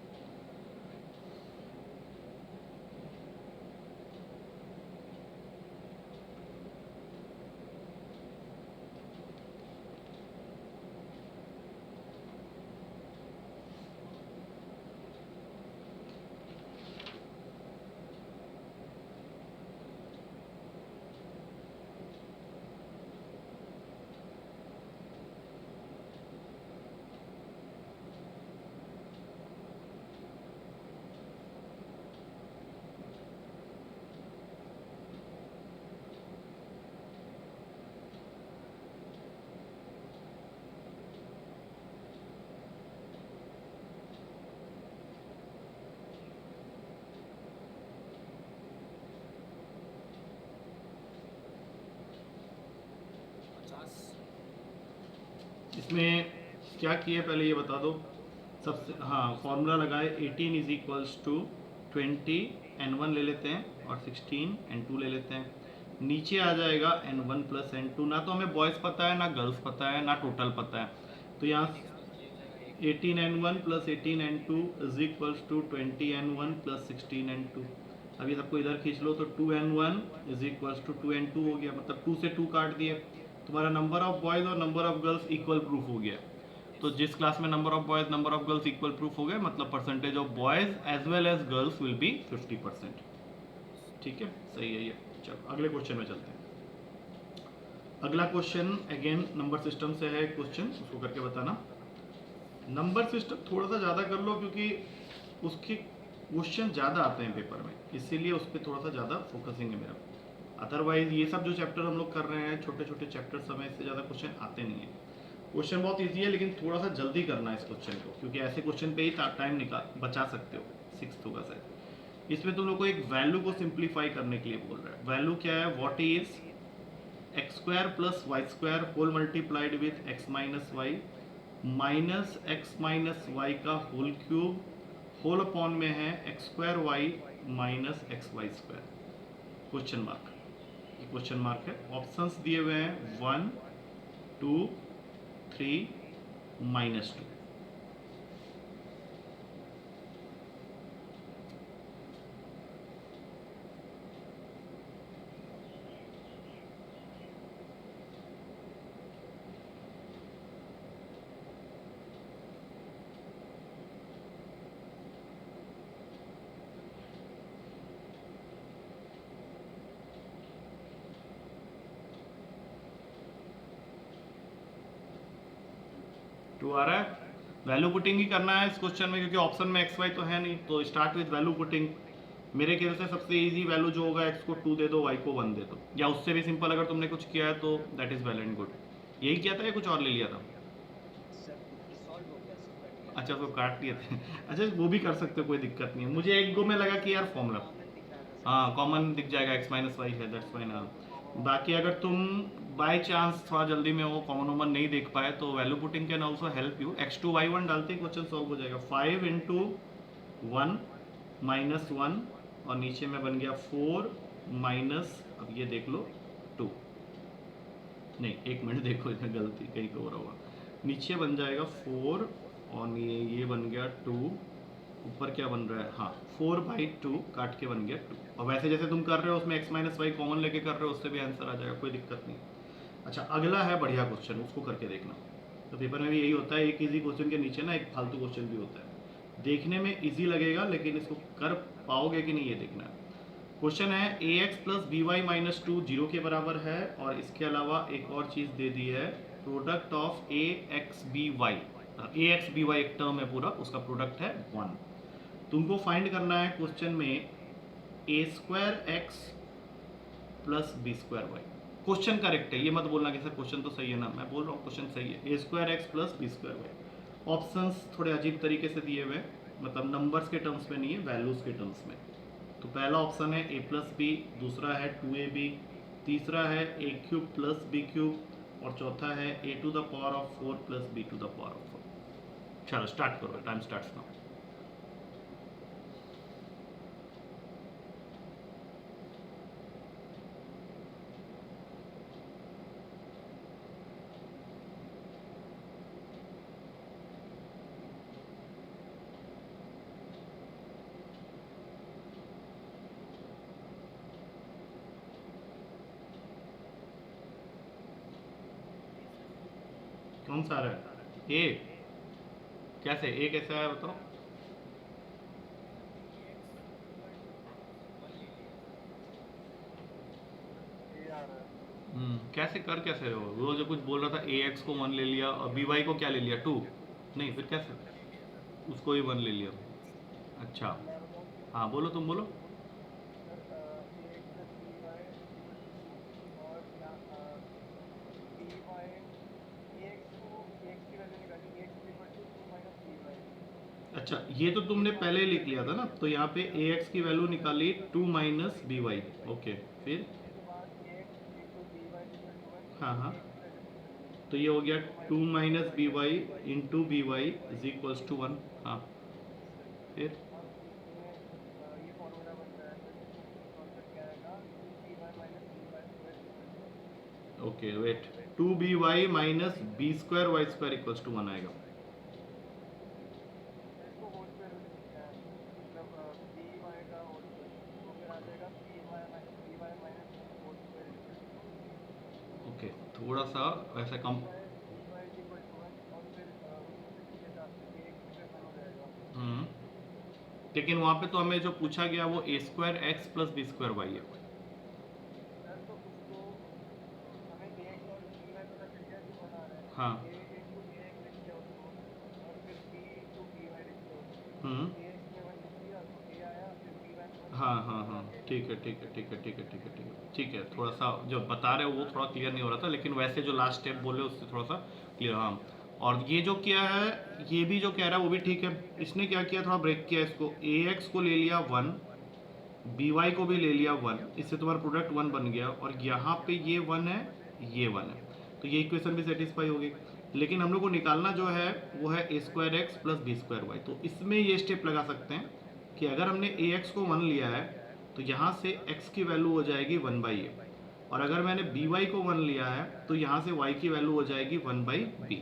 इसमें क्या किए पहले ये बता दो सबसे। हाँ फॉर्मूला लगाए 18 इज इक्वल्स टू 20 n1 ले लेते हैं और 16 n2 ले लेते हैं, नीचे आ जाएगा n1 प्लस n2। ना तो हमें बॉयज़ पता है, ना गर्ल्स पता है, ना टोटल पता है, तो यहाँ 18n1 plus 18n2 is equals to 20n1 plus 16n2। अब ये सबको इधर खींच लो तो 2n1 is equals to 2n2 हो गया, मतलब 2 से 2 काट दिए, तुम्हारा नंबर ऑफ बॉयज और number of girls equal proof हो गया। तो जिस क्लास में number of boys number of girls equal proof हो गए, मतलब percentage of boys as well as girls will be 50%। ठीक है सही है ये। चलो अगले क्वेश्चन में चलते हैं। अगला क्वेश्चन अगेन नंबर सिस्टम से है क्वेश्चन, उसको करके बताना। नंबर सिस्टम थोड़ा सा ज़्यादा कर लो क्योंकि उसके क्वेश्चन ज़्यादा आते हैं पेपर में, इसीलिए उस पर थोड़ा सा ज़्यादा फोकसिंग है मेरा। अदरवाइज ये सब जो चैप्टर हम लोग कर रहे हैं छोटे छोटे चैप्टर समय इससे ज़्यादा क्वेश्चन आते नहीं है। क्वेश्चन बहुत इजी है लेकिन थोड़ा सा जल्दी करना है इस क्वेश्चन को, क्योंकि ऐसे क्वेश्चन पे ही टाइम निकाल बचा सकते हो। 6th होगा शायद। इसमें तुम लोग को एक वैल्यू को सिंप्लीफाई करने के लिए बोल रहा है। वैल्यू क्या है, what is x² plus y² whole multiplied with x minus y minus x minus y का होल क्यूब होल अपॉन में है x² y minus xy²। Question mark, question mark है। ऑप्शंस दिए हुए हैं 1 2 3 -2। टू आ रहा है, वैल्यू पुटिंग ही करना है इस क्वेश्चन में, क्योंकि ऑप्शन में एक्स वाई तो है नहीं, तो स्टार्ट विद वैल्यू पुटिंग। मेरे ख्याल से सबसे इजी वैल्यू जो होगा, एक्स को 2 दे दो, वाई को 1 दे दो, या उससे भी सिंपल अगर तुमने कुछ किया है तो that is well and good. यही किया था या कुछ और ले लिया था? अच्छा, तो काट दिए थे। अच्छा, वो भी कर सकते हो, कोई दिक्कत नहीं है। मुझे एक गो में लगा कि यार फॉर्मूला, हाँ कॉमन दिख जाएगा, एक्स माइनस वाई है, दैट्स फाइन। हाँ, बाकी अगर तुम बाय चांस थोड़ा जल्दी में वो कॉमन वॉमन नहीं देख पाए तो value putting can also help you. X two y one डालते ही क्वेश्चन सॉल्व हो जाएगा। 5 इंटू 1 माइनस 1, और नीचे में बन गया 4 माइनस, अब ये देख लो 2, नहीं एक मिनट देखो, इसमें गलती कहीं तो हो रहा होगा। नीचे बन जाएगा 4, और ये बन गया 2, ऊपर क्या बन रहा है, हाँ 4/2 काट के बन गया 2। और वैसे जैसे तुम कर रहे हो उसमें x माइनस वाई कॉमन लेके कर रहे हो, उससे भी आंसर आ जाएगा, कोई दिक्कत नहीं। अच्छा, अगला है बढ़िया क्वेश्चन, उसको करके देखना। तो पेपर में भी यही होता है, एक इजी क्वेश्चन के नीचे ना एक फालतू क्वेश्चन भी होता है। देखने में इजी लगेगा, लेकिन इसको कर पाओगे कि नहीं ये देखना है। क्वेश्चन है A X plus B Y minus 2 zero के बराबर है, और इसके अलावा एक और चीज़ दे दी है, product of a x b y. A x b y एक टर्म है पूरा, उसका प्रोडक्ट है 1। तुमको फाइंड करना है क्वेश्चन में A square x plus B square Y. Question correct है, ये मत बोलना कि सर क्वेश्चन तो सही है ना, मैं बोल रहा हूँ क्वेश्चन सही है। A square x plus B square Y. Options थोड़े अजीब तरीके से दिए हुए, मतलब नंबर्स के टर्म्स में नहीं है, वैल्यूज के टर्म्स में। तो पहला ऑप्शन है ए प्लस बी, दूसरा है 2ab, तीसरा है A cube plus B cube, और चौथा है A to the power of 4 plus B to the power of 4। चलो स्टार्ट करो, टाइम स्टार्ट्स नाउ। कौन सा आ रहा है? ए? कैसे ए कैसे आया बताओ? कैसे कर कैसे रहे हो? वो जो कुछ बोल रहा था, ए एक्स को 1 ले लिया और बी वाई को क्या ले लिया, 2? नहीं फिर कैसे? उसको ही 1 ले लिया। अच्छा, हाँ बोलो, तुम बोलो। अच्छा, ये तो तुमने पहले लिख लिया था ना, तो यहाँ पे ए एक्स की वैल्यू निकाली 2 माइनस बी वाई। ओके, फिर? हाँ हाँ, तो ये हो गया 2 minus b y into b y is equals to 1। हाँ, फिर? Okay wait, 2by minus b square y square equals to 1 आएगा। ओके, थोड़ा सा ऐसा कम। हम्म, लेकिन वहाँ पे तो हमें जो पूछा गया वो A square x plus B square Y है। हाँ। हम्म, हाँ हाँ हाँ, ठीक है ठीक है ठीक है ठीक है ठीक है ठीक है ठीक है, थोड़ा सा जो बता रहे हो वो थोड़ा क्लियर नहीं हो रहा था, लेकिन वैसे जो लास्ट स्टेप बोले उससे थोड़ा सा क्लियर। हाँ, और ये जो किया है, ये भी जो कह रहा है वो भी ठीक है। इसने क्या किया, थोड़ा ब्रेक किया इसको, ए एक्स को ले लिया 1, बी वाई को भी ले लिया 1, इससे तुम्हारा प्रोडक्ट 1 बन गया, और यहाँ पे ये 1 है, ये 1 है, तो ये इक्वेशन भी सेटिस्फाई होगी। लेकिन हम लोग को निकालना जो है वो है A square x plus B square Y. तो इसमें ये स्टेप लगा सकते हैं कि अगर हमने ए एक्स को 1 लिया है तो यहाँ से x की वैल्यू हो जाएगी 1/a, और अगर मैंने बी वाई को 1 लिया है तो यहाँ से y की वैल्यू हो जाएगी 1/b।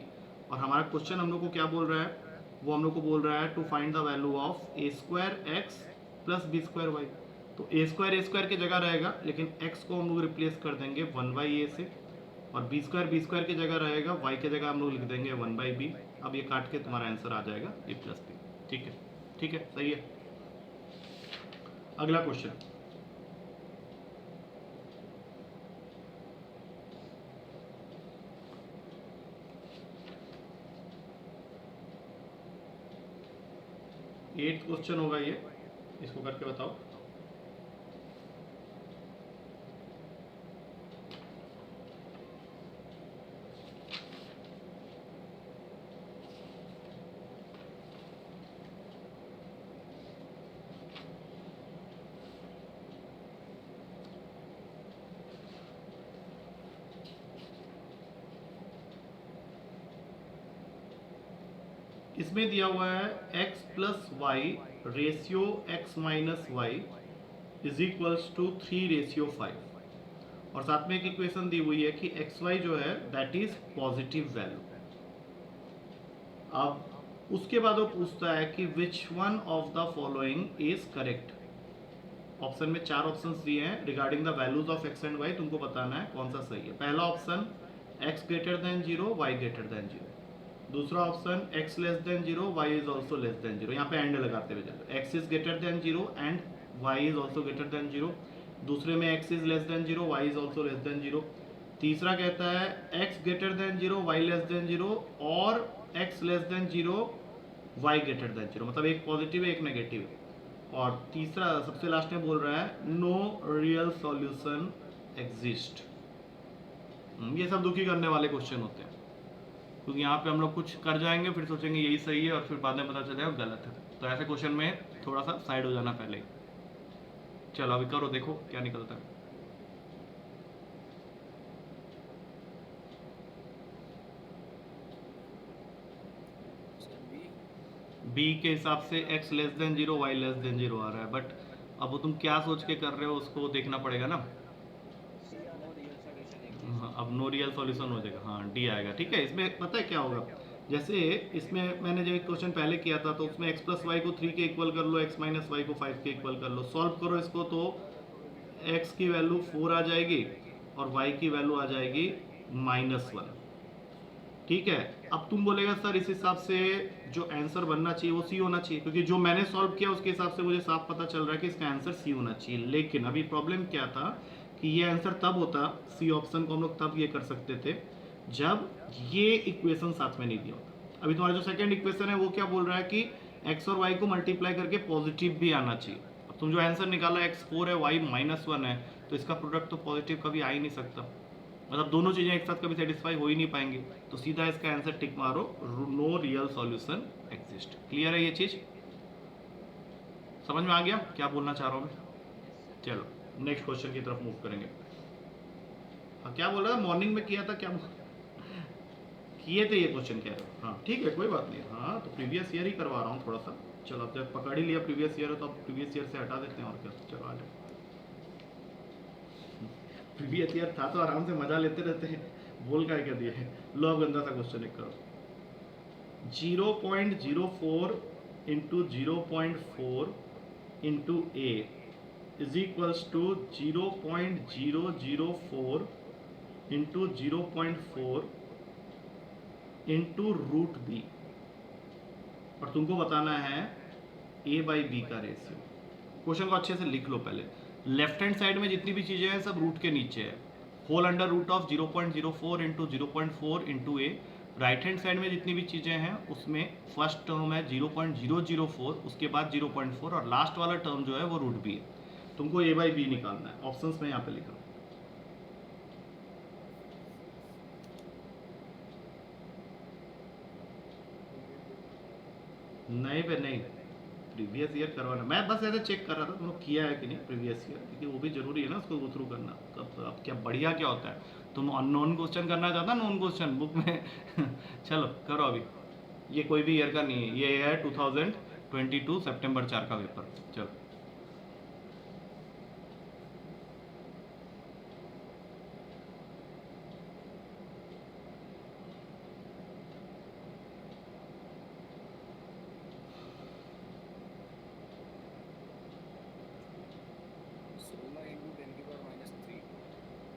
और हमारा क्वेश्चन हम लोग को क्या बोल रहा है, वो हम लोग को बोल रहा है to find the value of a square x plus B square Y. तो ए स्क्वायर की जगह रहेगा, लेकिन x को हम लोग रिप्लेस कर देंगे 1/a से, और बी स्क्वायर की जगह रहेगा, y की जगह हम लोग लिख देंगे 1/b। अब ये काट के तुम्हारा आंसर आ जाएगा a प्लस बी। ठीक है ठीक है, सही है। अगला क्वेश्चन, 8th क्वेश्चन होगा ये, इसको करके बताओ। इसमें दिया हुआ है x plus y ratio x minus y is equals to 3 ratio 5, और साथ में एक इक्वेशन दी हुई है कि एक्स वाई जो है दैट इज पॉजिटिव वैल्यू। अब उसके बाद वो पूछता है कि which one of the following is correct. Option में 4 ऑप्शंस दिए हैं regarding the values of x and y, तुमको बताना है कौन सा सही है। पहला option x greater than 0 y greater than 0, दूसरा option x less than 0 y is also less than 0, यहाँ पे एंड लगाते हुए चलो, x is greater than 0 and y is also greater than 0, दूसरे में x is less than 0 y is also less than 0, तीसरा कहता है x greater than 0 y less than 0 और x less than 0 y greater than 0, मतलब एक positive है एक नेगेटिव है, और तीसरा सबसे लास्ट में बोल रहा है नो रियल सॉल्यूशन एग्जिस्ट। ये सब दुखी करने वाले क्वेश्चन होते हैं, क्योंकि यहाँ पे हम लोग कुछ कर जाएंगे फिर सोचेंगे यही सही है और फिर बाद में पता चल जाएगा गलत है, तो ऐसे क्वेश्चन में थोड़ा सा साइड हो जाना पहले। चलो अभी करो, देखो क्या निकलता है। बी के हिसाब से x less than 0 y less than 0 आ रहा है, बट अब वो तुम क्या सोच के कर रहे हो उसको देखना पड़ेगा ना। हाँ, अब नो रियल सॉल्यूशन हो जाएगा, हाँ डी आएगा। ठीक है, इसमें पता है क्या होगा, जैसे इसमें मैंने जो एक क्वेश्चन पहले किया था तो उसमें x प्लस वाई को 3 के इक्वल कर लो, x माइनस वाई को 5 के इक्वल कर लो, सॉल्व करो इसको तो x की वैल्यू 4 आ जाएगी और y की वैल्यू आ जाएगी -1। ठीक है, अब तुम बोलेगा सर इस हिसाब से जो आंसर बनना चाहिए वो सी होना चाहिए, क्योंकि जो मैंने सॉल्व किया उसके हिसाब से मुझे साफ पता चल रहा है कि इसका आंसर सी होना चाहिए। लेकिन अभी प्रॉब्लम क्या था कि ये आंसर तब होता, सी ऑप्शन को हम लोग तब ये कर सकते थे जब ये इक्वेशन साथ में नहीं दिया होता। अभी तुम्हारा जो सेकंड इक्वेशन है वो क्या बोल रहा है कि x और y को मल्टीप्लाई करके पॉजिटिव भी आना चाहिए। अब तुम जो आंसर निकाला x 4 है y -1 है, तो इसका प्रोडक्ट तो पॉजिटिव कभी आ ही नहीं सकता, मतलब दोनों चीजें एक साथ कभी सेटिस्फाई हो ही नहीं पाएंगी, तो सीधा इसका आंसर टिक मारो, no real solution exist. Clear है ये चीज, समझ में आ गया क्या बोलना चाह रहा हूं मैं। चलो नेक्स्ट क्वेश्चन की तरफ मूव करेंगे। हाँ क्या बोल रहा था, मॉर्निंग में किया था, क्या किए थे ये क्वेश्चन कह रहे हो। हाँ ठीक है कोई बात नहीं, हाँ तो प्रीवियस ईयर ही करवा रहा हूँ थोड़ा सा। चलो अब जब पकड़ ही लिया प्रीवियस ईयर है तो अब प्रीवियस ईयर से हटा देते हैं और क्या। चलो आ जाओ, प्रीवियस ईयर था तो आराम से मजा लेते रहते हैं, बोल क्या दिए। लो अब गंदा सा क्वेश्चन एक करो, 0.04 into 0.4 into a is equals to 0.004 into 0.4 into root b, और तुमको बताना है ए बाई बी का रेशियो। क्वेश्चन को अच्छे से लिख लो पहले, लेफ्ट हैंड साइड में जितनी भी चीजें हैं सब रूट के नीचे है, whole under root of 0.04 into 0.4 into a. Right hand side में जितनी भी चीजें हैं उसमें फर्स्ट टर्म है 0.004, उसके बाद 0.4 और लास्ट वाला टर्म जो है वो रूट बी है। तुमको ए बाई बी निकालना है, ऑप्शंस में यहाँ पे लिखा नहीं पे नहीं, प्रीवियस ईयर करवाना, मैं बस ऐसे चेक कर रहा था तुम लोग किया है कि नहीं प्रीवियस ईयर, क्योंकि वो भी जरूरी है ना उसको गो थ्रू करना। अब क्या बढ़िया क्या होता है, तुम अननोन क्वेश्चन करना चाहता नोन क्वेश्चन बुक में चलो करो अभी, ये कोई भी ईयर का नहीं है, ये है 2022 सितंबर 4 का पेपर। चलो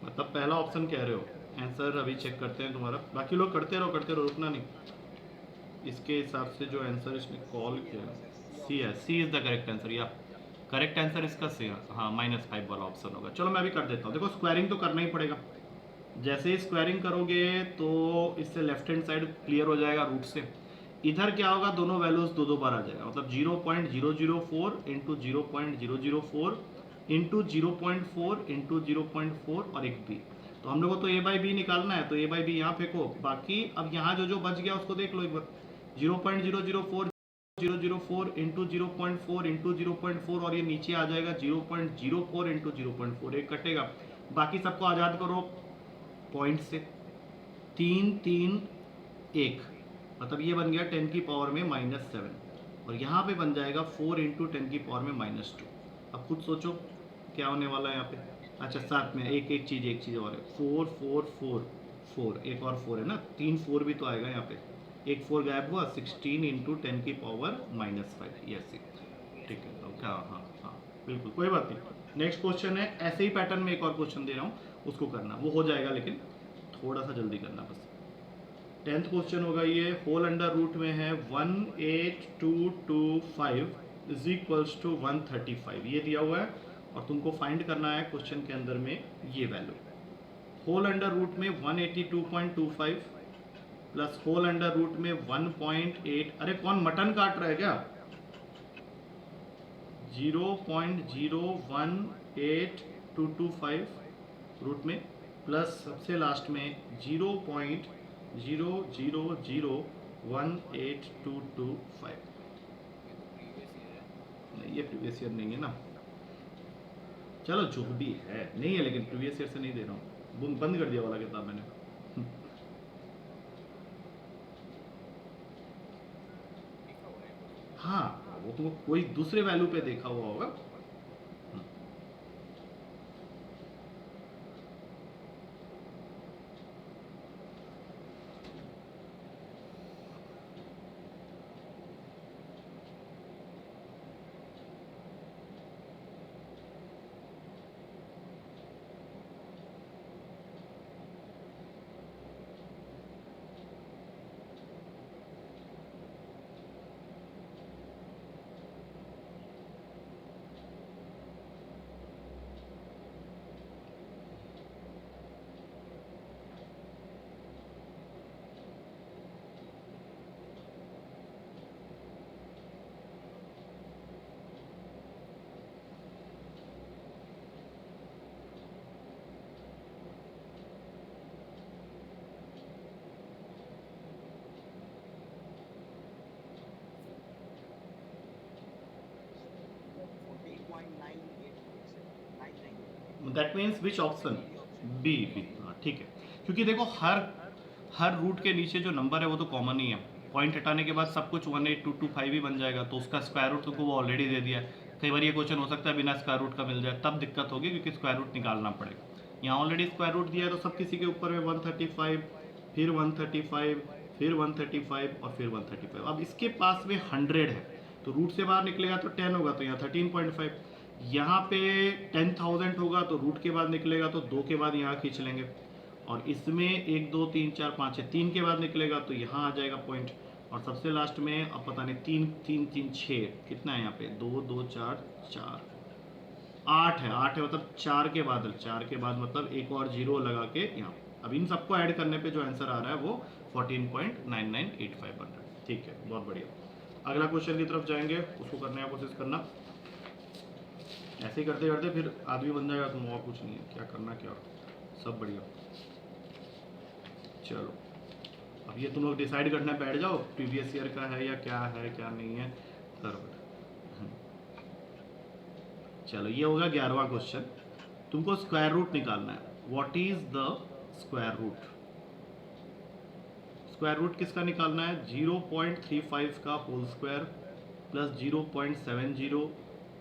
मतलब पहला ऑप्शन कह रहे हो, आंसर अभी चेक करते हैं तुम्हारा, बाकी लोग करते रहो रुकना नहीं। इसके हिसाब से जो आंसर इसने कॉल किया सी है, सी इज द करेक्ट आंसर, या करेक्ट आंसर इसका सी है, हाँ -5 वाला ऑप्शन होगा। चलो मैं भी कर देता हूँ, देखो स्क्वायरिंग तो करना ही पड़ेगा, जैसे ही स्क्वायरिंग करोगे तो इससे लेफ्ट हैंड साइड क्लियर हो जाएगा रूट से, इधर क्या होगा, दोनों वैल्यूज दो दो बार आ जाएगा, मतलब 0.004 इंटू 0.004 इंटू 0.4 इंटू 0.4 और एक बी। तो हम लोग को तो ए बाई बी निकालना है, तो ए बाई बी यहाँ फेंको, बाकी अब यहाँ जो जो बच गया उसको देख लो एक बार। 0.004 004 इंटू 0.4 इंटू 0.4 और ये नीचे आ जाएगा 0.04 इंटू 0.4, एक कटेगा, बाकी सबको आज़ाद करो पॉइंट से। 3 3 1, मतलब ये बन गया 10 की पावर में -7, और यहाँ पे बन जाएगा 4 इंटू 10 की पावर में -2। अब खुद सोचो क्या होने वाला है यहाँ पे। अच्छा साथ में एक चीज़ और है, 4 4 4 4, एक और 4 है ना, 3 4 भी तो आएगा यहाँ पे, एक 4 गायब हुआ, 16 इंटू 10 की पावर -5, यस ठीक है। तो क्या, हाँ हाँ बिल्कुल कोई बात नहीं। नेक्स्ट क्वेश्चन है, ऐसे ही पैटर्न में एक और क्वेश्चन दे रहा हूँ, उसको करना, वो हो जाएगा लेकिन थोड़ा सा जल्दी करना बस। 10th क्वेश्चन होगा ये, होल अंडर रूट में है 18225 इज इक्वल्स टू 135, ये दिया हुआ है और तुमको फाइंड करना है क्वेश्चन के अंदर में ये वैल्यू। होल अंडर रूट में 182.25 प्लस होल अंडर रूट में 1.8, अरे कौन मटन काट रहा है क्या, 0.018225 रूट में प्लस सबसे लास्ट में 0.00018225। नहीं ये प्रीवियस ईयर नहीं है ना, चलो जो भी है नहीं है, लेकिन प्रीवियस ईयर से नहीं दे रहा हूँ, बंद कर दिया वाला किताब मैंने। हाँ वो तुमको कोई दूसरे वैल्यू पे देखा हुआ होगा। That means which option, b b, हाँ ठीक है, क्योंकि देखो हर रूट के नीचे जो नंबर है वो तो कॉमन ही है, पॉइंट हटाने के बाद सब कुछ 18225 ही बन जाएगा, तो उसका स्क्वायर रूट तुमको वो ऑलरेडी दे दिया है। कई बार ये क्वेश्चन हो सकता है बिना स्क्वायर रूट का मिल जाए, तब दिक्कत होगी क्योंकि स्क्वायर रूट निकालना पड़ेगा। यहाँ ऑलरेडी स्क्वायर रूट दिया है तो सब किसी के ऊपर में 135, फिर 135, फिर 135 और फिर 135। अब इसके पास में 100 है तो रूट से बाहर निकलेगा तो 10 होगा, तो यहाँ 13.5, यहाँ पे 10,000 होगा तो रूट के बाद निकलेगा तो 2 के बाद यहाँ खींच लेंगे, और इसमें 1 2 3 4 5 है, 3 के बाद निकलेगा तो यहाँ आ जाएगा पॉइंट, और सबसे लास्ट में अब पता नहीं 3 3 3 6 कितना है यहाँ पे, 2 2 4 4 8 है, 8 है मतलब 4 के बाद, 4 के बाद मतलब एक और जीरो लगा के यहाँ। अब इन सबको ऐड करने पे जो आंसर आ रहा है वो 14.9985 बन रहा है। ठीक है बहुत बढ़िया। अगला क्वेश्चन की तरफ जाएंगे, उसको करने की कोशिश करना। ऐसे ही करते करते फिर आदमी बन जाएगा, तुम और कुछ नहीं है, क्या करना क्या सब बढ़िया। चलो अब ये तुम लोग डिसाइड करना बैठ जाओ, प्रीवियस ईयर का है या क्या है क्या नहीं है, बराबर। चलो ये होगा 11वां क्वेश्चन, तुमको स्क्वायर रूट निकालना है। What is the square root, square root किसका निकालना है, 0.35 का whole square plus 0.70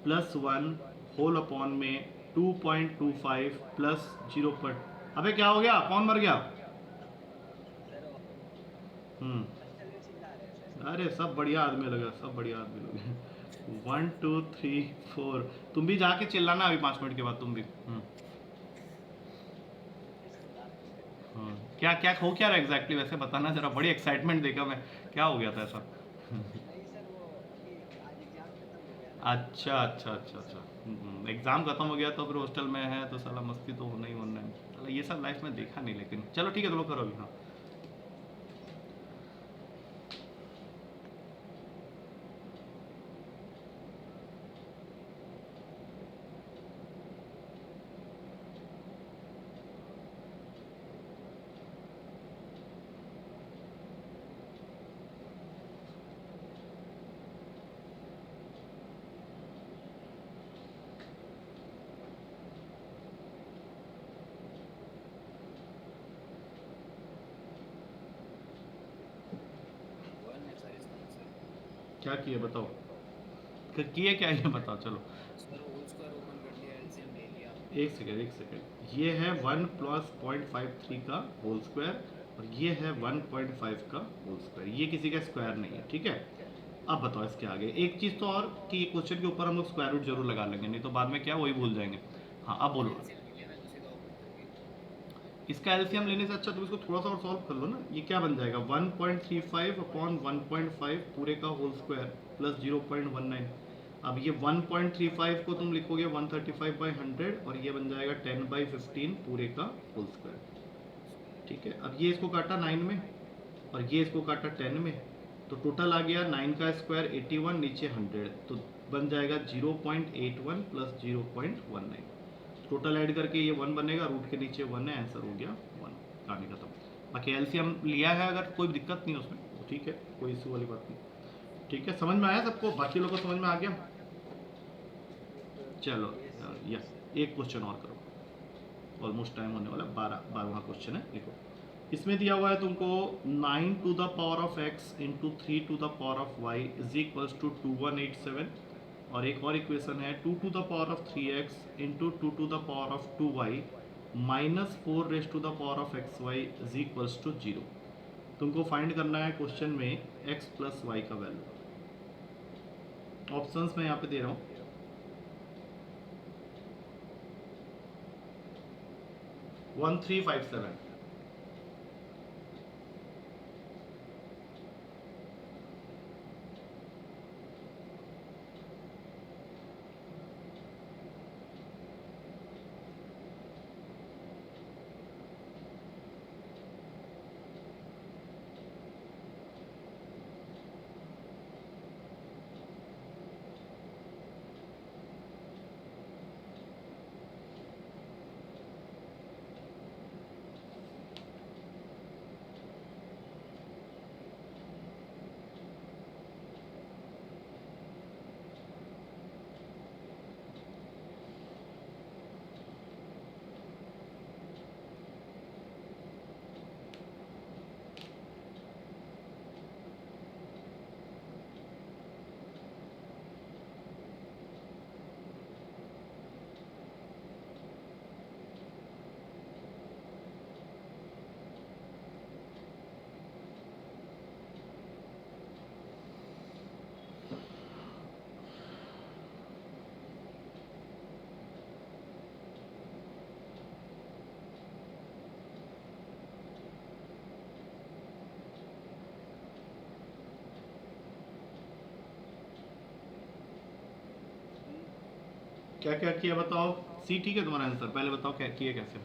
plus 1 whole upon में 2.25 प्लस 0. अबे क्या हो गया, कौन मर गया? अरे सब बढ़िया आदमी लगा, सब बढ़िया आदमी लगे। 1 2 3 4, तुम भी जाके चिल्लाना अभी 5 मिनट के बाद तुम भी। क्या क्या हो क्या रहा है एग्जैक्टली, वैसे बताना जरा, बड़ी एक्साइटमेंट देखा मैं, क्या हो गया था ऐसा? अच्छा अच्छा अच्छा अच्छा, एग्जाम खत्म हो गया तो फिर हॉस्टल में है तो साला मस्ती तो होना ही होना है। चलो ये सब लाइफ में देखा नहीं, लेकिन चलो ठीक है, तो करो अभी। हाँ क्या किया बताओ, किए क्या ये बताओ चलो।
सर होल स्क्वायर ओपन कर लिया, एलसीएम ले लिया।
एक सेकेंड एक सेकेंड, ये है 1+0.53 का होल स्क्वायर और ये है 1.5 का होल स्क्वायर, ये किसी का स्क्वायर नहीं है, ठीक है। अब बताओ इसके आगे एक चीज़ तो और, कि क्वेश्चन के ऊपर हम लोग स्क्वायर रूट जरूर लगा लेंगे, नहीं तो बाद में क्या वही भूल जाएंगे। हाँ अब बोलो।
एलसीएम ले लिया मैंने सीधा ओपन करके।
इसका एलसीएम लेने से अच्छा तुम इसको थोड़ा सा और सॉल्व कर लो ना, ये क्या बन जाएगा 1.35 अपॉन 1.5 पूरे का होल स्क्वायर प्लस 0.19। अब ये 1.35 को तुम लिखोगे 135/100 और ये बन जाएगा 10/15 पूरे का होल स्क्वायर, ठीक है। अब ये इसको काटा 9 में और ये इसको काटा 10 में, तो टोटल आ गया 9 का स्क्वायर 81, नीचे 100, तो बन जाएगा 0.81 प्लस 0.19। टोटल ऐड करके ये 1 बनेगा, रूट के नीचे 1 है, आंसर हो गया 1। कहानी खत्म। बाकी एलसीएम लिया है, अगर कोई दिक्कत नहीं है उसमें तो ठीक है, कोई इशू वाली बात नहीं। ठीक है, समझ में आया सबको, बाकी लोगों को समझ में आ गया। चलो यस, एक क्वेश्चन और करो, ऑलमोस्ट टाइम होने वाला, 12वां क्वेश्चन है, लिखो। इसमें दिया हुआ है तुमको 9 to the power of x into 3 to the power of y is equals to 2187, और एक और इक्वेशन है 2 to the power of 3x into 2 to the power of 2y minus 4 raise to the power of xy is equals to 0। तुमको find करना है question में x plus y का value. Options मैं यहाँ पे दे रहा हूँ, 1357। क्या क्या किया बताओ, सी ठीक है तुम्हारा आंसर, पहले बताओ क्या किया कैसे।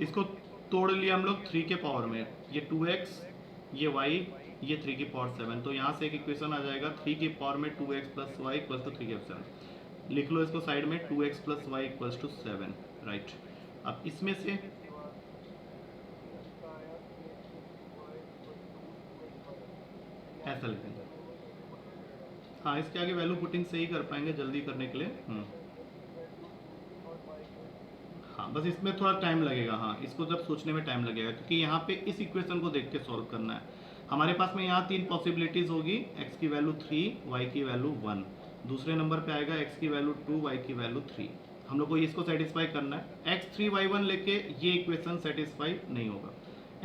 इसको तोड़ लिया हम लोग 3 के पावर में, ये 2x, ये y, ये 3 की पावर 7, तो यहाँ से एक इक्वेशन आ जाएगा 3 की पावर में 2x plus y equals to 3 के 7। लिख लो इसको साइड में 2x plus y equals to 7, right. अब इसमें से ऐसा लिखेंगे, हाँ इसके आगे वैल्यू पुटिंग से ही कर पाएंगे जल्दी करने के लिए। हाँ बस इसमें थोड़ा टाइम लगेगा, हाँ इसको जब सोचने में टाइम लगेगा, क्योंकि यहाँ पे इस इक्वेशन को देख के सॉल्व करना है। हमारे पास में यहाँ 3 पॉसिबिलिटीज होगी, x की वैल्यू 3, y की वैल्यू 1, दूसरे नंबर पे आएगा x की वैल्यू 2, y की वैल्यू 3। हम लोग को इसको सेटिस्फाई करना है। x3y1 लेके ये इक्वेशन सेटिस्फाई नहीं होगा,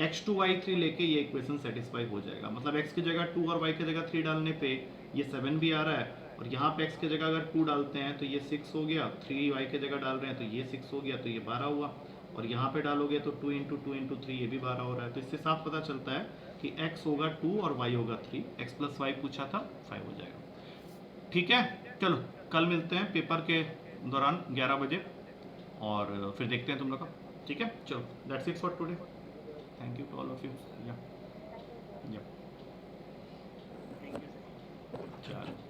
x2y3 लेके ये इक्वेशन सेटिस्फाई हो जाएगा। मतलब x की जगह 2 और y की जगह 3 डालने पे ये 7 भी आ रहा है, और यहाँ पे x की जगह अगर 2 डालते हैं तो ये 6 हो गया, 3y की जगह डाल रहे हैं तो ये 6 हो गया, तो ये 12 हुआ, और यहाँ पे डालोगे तो 2 इंटू 2 इंटू 3 ये भी 12 हो रहा है। तो इससे साफ पता चलता है कि x होगा 2 और y होगा 3, x प्लस वाई पूछा था 5 हो जाएगा। ठीक है, चलो कल मिलते हैं पेपर के दौरान 11 बजे, और फिर देखते हैं तुम लोग का। ठीक है, चलो that's it for today, thank you to all of you. या
थैंक यू सर।
चलो।